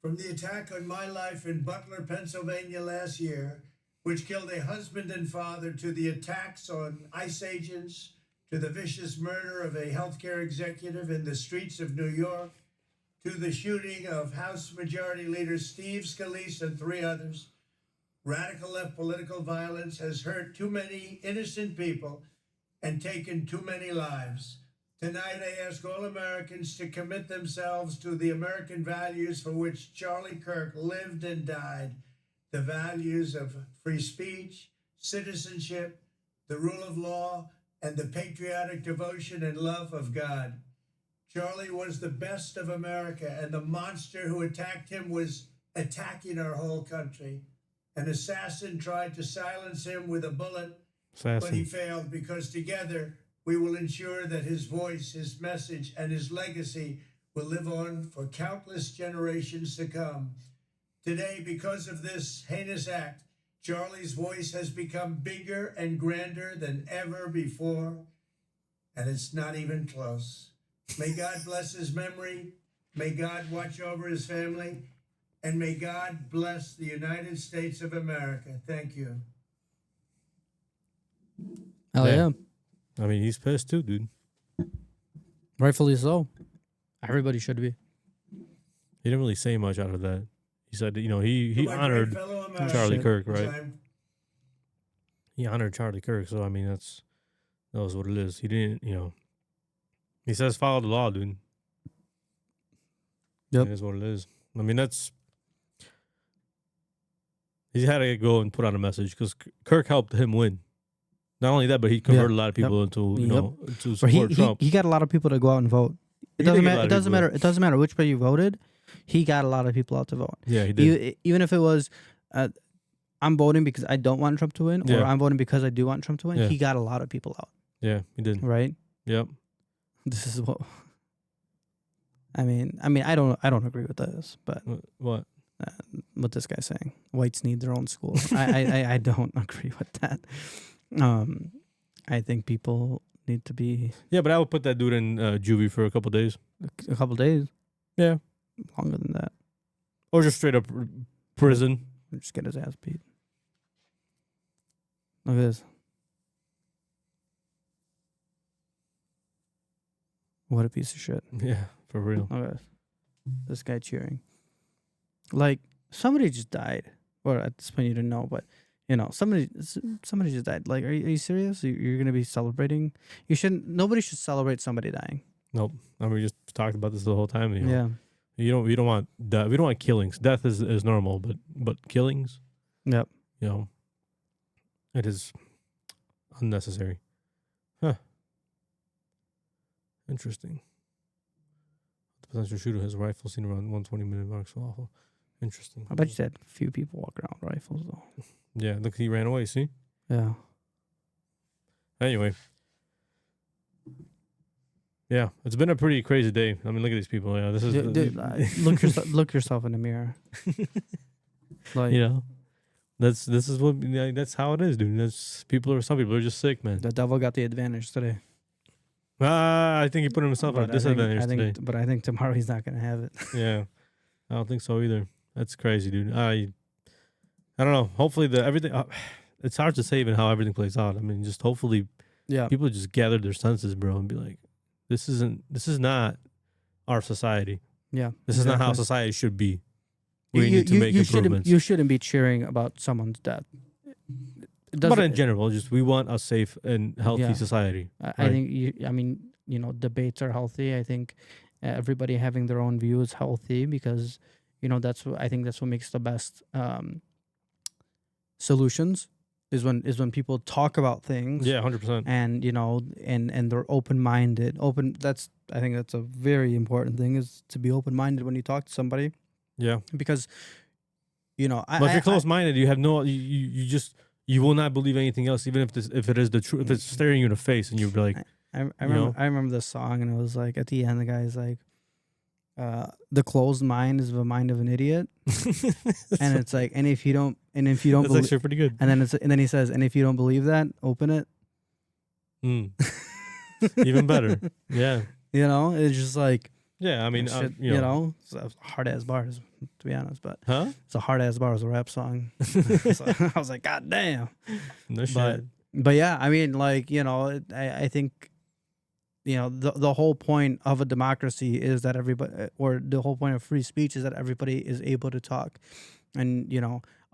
From the attack on my life in Butler, Pennsylvania last year, which killed a husband and father, to the attacks on ICE agents, to the vicious murder of a healthcare executive in the streets of New York, to the shooting of House Majority Leader Steve Scalise and 3 others, radical left political violence has hurt too many innocent people and taken too many lives. Tonight, I ask all Americans to commit themselves to the American values for which Charlie Kirk lived and died, the values of free speech, citizenship, the rule of law, and the patriotic devotion and love of God. Charlie was the best of America, and the monster who attacked him was attacking our whole country. An assassin tried to silence him with a bullet, but he failed, because together we will ensure that his voice, his message, and his legacy will live on for countless generations to come. Today, because of this heinous act, Charlie's voice has become bigger and grander than ever before, and it's not even close. May God bless his memory, may God watch over his family, and may God bless the United States of America. Thank you. Hell yeah. I mean, he's pissed too, dude. Rightfully so. Everybody should be. He didn't really say much out of that. He said, you know, he honored Charlie Kirk, right? He honored Charlie Kirk, so I mean, that was what it is. He didn't, you know. He says follow the law, dude. Yep. That is what it is. I mean, he had to go and put out a message, because Kirk helped him win. Not only that, but he converted a lot of people into, you know, to support Trump. He got a lot of people to go out and vote. It doesn't matter. It doesn't matter which way you voted. He got a lot of people out to vote. Yeah, he did. Even if it was, I'm voting because I don't want Trump to win, or I'm voting because I do want Trump to win. He got a lot of people out. Yeah, he did. Right. Yep. This is what. I mean, I don't agree with this, but what this guy's saying, whites need their own schools. I don't agree with that. I think people need to be. Yeah, but I would put that dude in juvie for a couple days. A couple days. Yeah, longer than that. Or just straight up prison. Just get his ass beat. Look at this. What a piece of shit. Yeah, for real. Look at this. This guy cheering. Like, somebody just died. Or at this point you didn't know, but you know, somebody just died. Like, are you serious? You're gonna be celebrating? You shouldn't. Nobody should celebrate somebody dying. Nope. I mean, we just talked about this the whole time. You know? Yeah. We don't want death. We don't want killings. Death is normal, but killings. Yep. you know, it is unnecessary. Huh. Interesting. The potential shooter has a rifle seen around 120-minute mark. So awful. Interesting. I bet you had a few people walk around with rifles, though. Yeah, look, he ran away, see? Yeah. Anyway. Yeah, it's been a pretty crazy day. I mean, look at these people. Yeah, this is... Look yourself in the mirror. Like, you know, this is what... that's how it is, dude. Some people are just sick, man. The devil got the advantage today. I think he put himself at a disadvantage today. But I think tomorrow he's not going to have it. Yeah, I don't think so either. That's crazy, dude. I don't know. Hopefully, everything. It's hard to say even how everything plays out. I mean, just hopefully, people just gather their senses, bro, and be like, this is not our society. Yeah, this is not how society should be. We need to make improvements. You shouldn't be cheering about someone's death. But in general, just we want a safe and healthy society. I think. Debates are healthy. I think everybody having their own view is healthy because that's what makes the best solutions is when people talk about things. Yeah, 100%. And and they're open-minded. I think that's a very important thing is to be open-minded when you talk to somebody. Yeah, because but if you're closed-minded, you have you will not believe anything else, even if it is the truth. If it's staring you in the face, and you'll be like, I remember this song, and it was like at the end, the guy's like, "The closed mind is the mind of an idiot," and it's like, and if you don't that's actually pretty good. And then he says, and if you don't believe that, open it. Even better. Yeah. It's just like. Yeah, I mean, it's a hard ass bars, to be honest, but it's a hard ass bar as a rap song. So I was like, God damn. No shit. But yeah, I mean, like, I think, the whole point of a democracy is that everybody, or the whole point of free speech is that everybody is able to talk. And,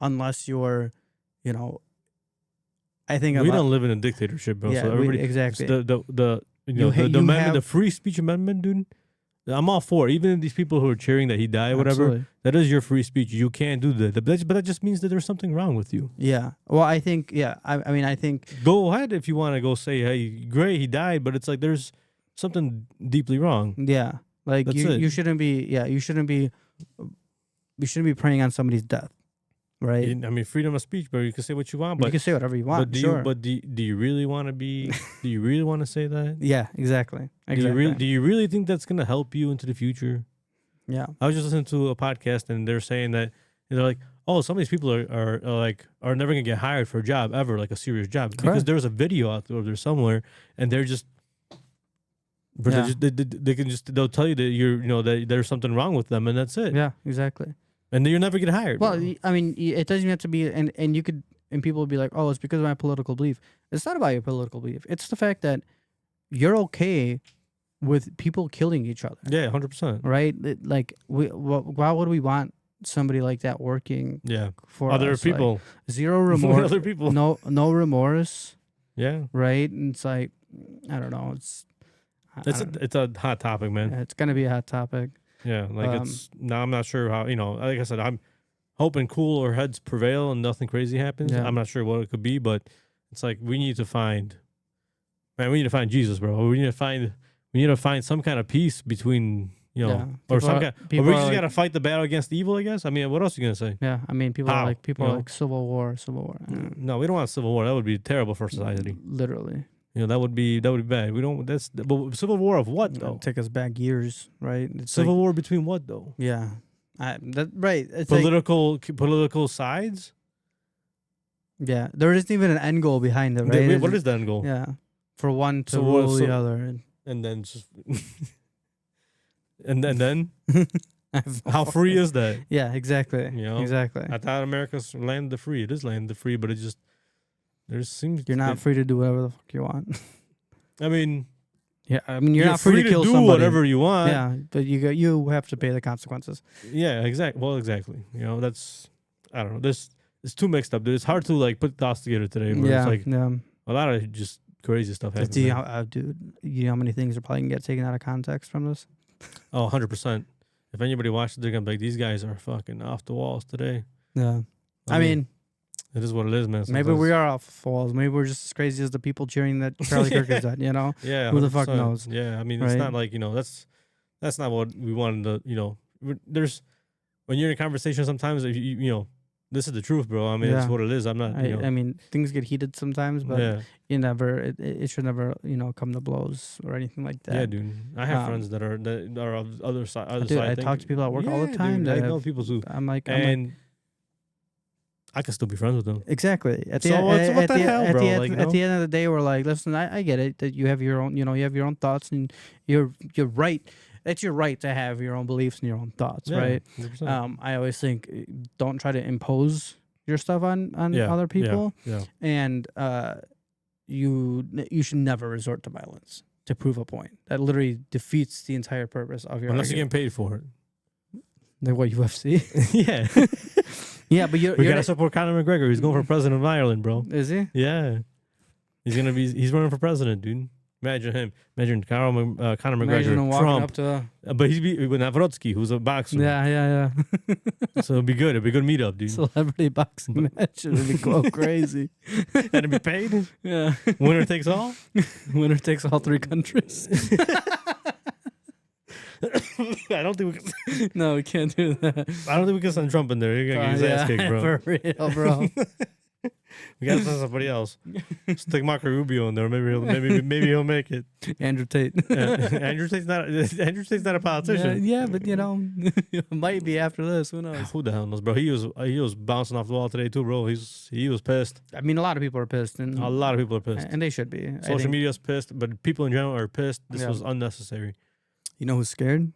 unless you're, I think we don't live in a dictatorship, bro. Yeah, so everybody, exactly. The amendment, the free speech amendment, dude. I'm all for it. Even if these people who are cheering that he died, whatever, absolutely. That is your free speech. You can't do that. But that just means that there's something wrong with you. Yeah. Well, I think, I think. Go ahead if you want to go say, hey, great, he died, but it's like there's something deeply wrong. Yeah. Like, you shouldn't be preying on somebody's death. Right. I mean, freedom of speech, bro. You can say what you want, but you can say whatever you want. But do you really want to be? Do you really want to say that? Yeah, exactly. Do you really think that's gonna help you into the future? Yeah. I was just listening to a podcast and they're saying that they're like, oh, some of these people are never gonna get hired for a job ever, like a serious job, because there's a video out there somewhere, and they're just. But they'll tell you that that there's something wrong with them, and that's it. Yeah, exactly. And then you'll never get hired. Well, bro. I mean, it doesn't even have to be, and you could, and people will be like, oh, it's because of my political belief. It's not about your political belief. It's the fact that you're okay with people killing each other. Yeah, 100%. Right? Like, why would we want somebody like that working? Yeah, for other us? people. Like, zero remorse. Other people. No remorse. Yeah. Right? And it's like, I don't know. It's a hot topic, man. It's gonna be a hot topic. Yeah, like now I'm not sure how, like I said, I'm hoping cooler heads prevail and nothing crazy happens. Yeah. I'm not sure what it could be, but it's like we need to find Jesus, bro. We need to find some kind of peace between, or some kind. Or we just gotta fight the battle against evil, I guess. I mean, what else are you gonna say? Yeah, I mean, people are like civil war. No, we don't want civil war. That would be terrible for society. Literally. That would be bad. We don't. But civil war of what though? It'll take us back years, right? It's civil war between what though? Yeah, right. It's political sides. Yeah, there isn't even an end goal behind it, right? What is the end goal? Yeah, for one to rule the other, and then just and then how free is that? Yeah, exactly. Exactly. I thought America's land of the free. It is land of the free, but it just. You're not free to do whatever the fuck you want. I mean, you're not free to kill do somebody. Whatever you want. Yeah, but you have to pay the consequences. Yeah, exactly. Well, exactly. That's I don't know. It's too mixed up, dude. It's hard to like put thoughts together today. Yeah, it's like a lot of just crazy stuff happens. Dude, you know how many things are probably gonna get taken out of context from this? Oh, 100%. If anybody watches, they're gonna be like, these guys are fucking off the walls today. Yeah, I mean. It is what it is, man. Maybe Sometimes. we are off falls. Maybe we're just as crazy as the people cheering that Charlie Kirk is dead. You know? Yeah. Who the fuck 100%. knows? Yeah. I mean, Right? it's not like that's not what we wanted to. There's when you're in a conversation. Sometimes if this is the truth, bro. I mean, it's what it is. I'm not. I mean, things get heated sometimes, but yeah. It should never come to blows or anything like that. Yeah, dude. I have friends that are of other side. Dude, I talk to people at work all the time. Dude, I know people too. I'm like, I can still be friends with them. exactly. At the what the hell, bro? At the end of the day, we're like, listen, I get it that you have your own, you have your own thoughts, and you're right. It's your right to have your own beliefs and your own thoughts, right? 100%. I always think don't try to impose your stuff on other people, and you should never resort to violence to prove a point. That literally defeats the entire purpose of your unless you're argument. getting paid for it. Like what, UFC? Yeah. Yeah, but we gotta support Conor McGregor. He's going for president of Ireland, bro. Is he? Yeah. He's running for president, dude. Imagine him. Imagine Conor McGregor. Imagine him walking Trump. up to. But he'd be with Zarutska, who's a boxer. Yeah. So it'd be good. It'd be a good meetup, dude. Celebrity boxing match. It'd be go crazy. And it'd be paid. Yeah. Winner takes all. Winner takes all 3 countries. I don't think we can. No, we can't do that. I don't think we can send Trump in there. You're gonna get his ass kicked, bro. For real, bro. We gotta send somebody else. Stick Marco Rubio in there. Maybe he'll make it. Andrew Tate. Andrew Tate's not a politician. Yeah, but it might be after this. Who knows? Who the hell knows, bro? He was bouncing off the wall today too, bro. He was pissed. I mean, a lot of people are pissed, and A lot of people are pissed. and they should be. Social media's pissed, but people in general are pissed. This was unnecessary. You know who's scared?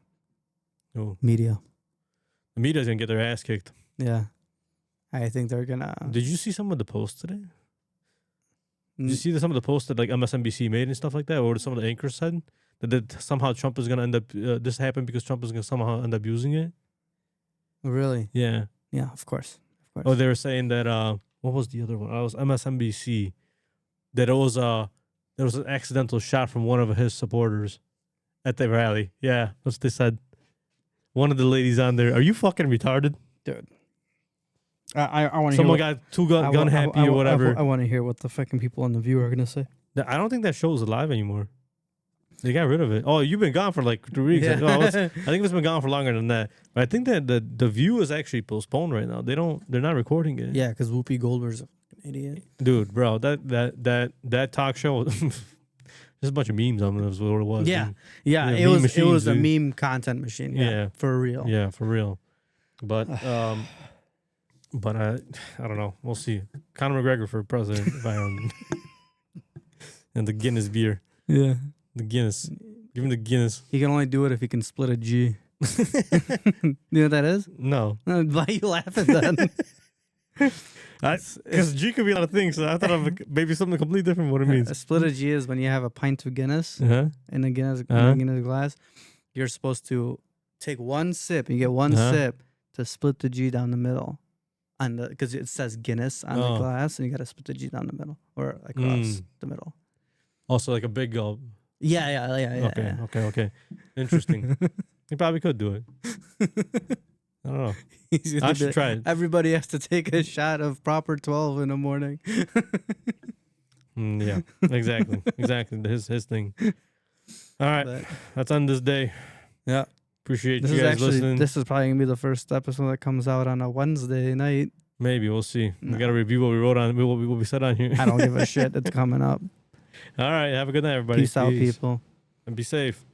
Oh, Media. the media's gonna get their ass kicked. Yeah, I think they're gonna. Did you see some of the posts today? Did you see some of the posts that like MSNBC made and stuff like that, or some of the anchors said that somehow Trump is gonna end up this happened because Trump is gonna somehow end up using it? Really? Yeah. Yeah, of course. Oh, they were saying that what was the other one? I was MSNBC. That it was there was an accidental shot from one of his supporters at the rally. Yeah, that's what they said. One of the ladies on there. Are you fucking retarded? Dude. I want to hear. Someone got too gun happy or whatever. I want to hear what the fucking people on The View are gonna say. I don't think that show's alive anymore. They got rid of it. Oh, you've been gone for like 3 weeks. Yeah. Oh, I think it's been gone for longer than that. But I think that the View is actually postponed right now. They're not recording it. Yeah, because Whoopi Goldberg's an idiot. Dude, bro, that talk show. There's a bunch of memes on it. Was what it was. Yeah, dude. yeah. Yeah, It meme was machines, a dude. meme content machine. Yeah, Yeah. for real. Yeah, for real. But but I don't know. We'll see. Conor McGregor for president of Ireland. And the Guinness beer. Yeah. The Guinness. Give him the Guinness. He can only do it if he can split a G. You know what that is? No. Why are you laughing then? Because G could be a lot of things. So I thought of maybe something completely different what it means. A split of G is when you have a pint of Guinness Uh-huh. in a Guinness glass. You're supposed to take one sip. You get one sip to split the G down the middle, because it says Guinness on the glass, and you got to split the G down the middle or across the middle. Also, like a big gulp. Yeah. Okay. Interesting. He probably could do it. I don't know. I should try it. Everybody has to take a shot of proper 12 in the morning. Yeah, exactly. His thing. All right. That's on this day. Yeah. Appreciate you guys listening. This is probably going to be the first episode that comes out on a Wednesday night. Maybe. We'll see. We got to review what we wrote on, what we said on here. I don't give a shit. It's coming up. All right. Have a good night, everybody. Peace out, people. And be safe.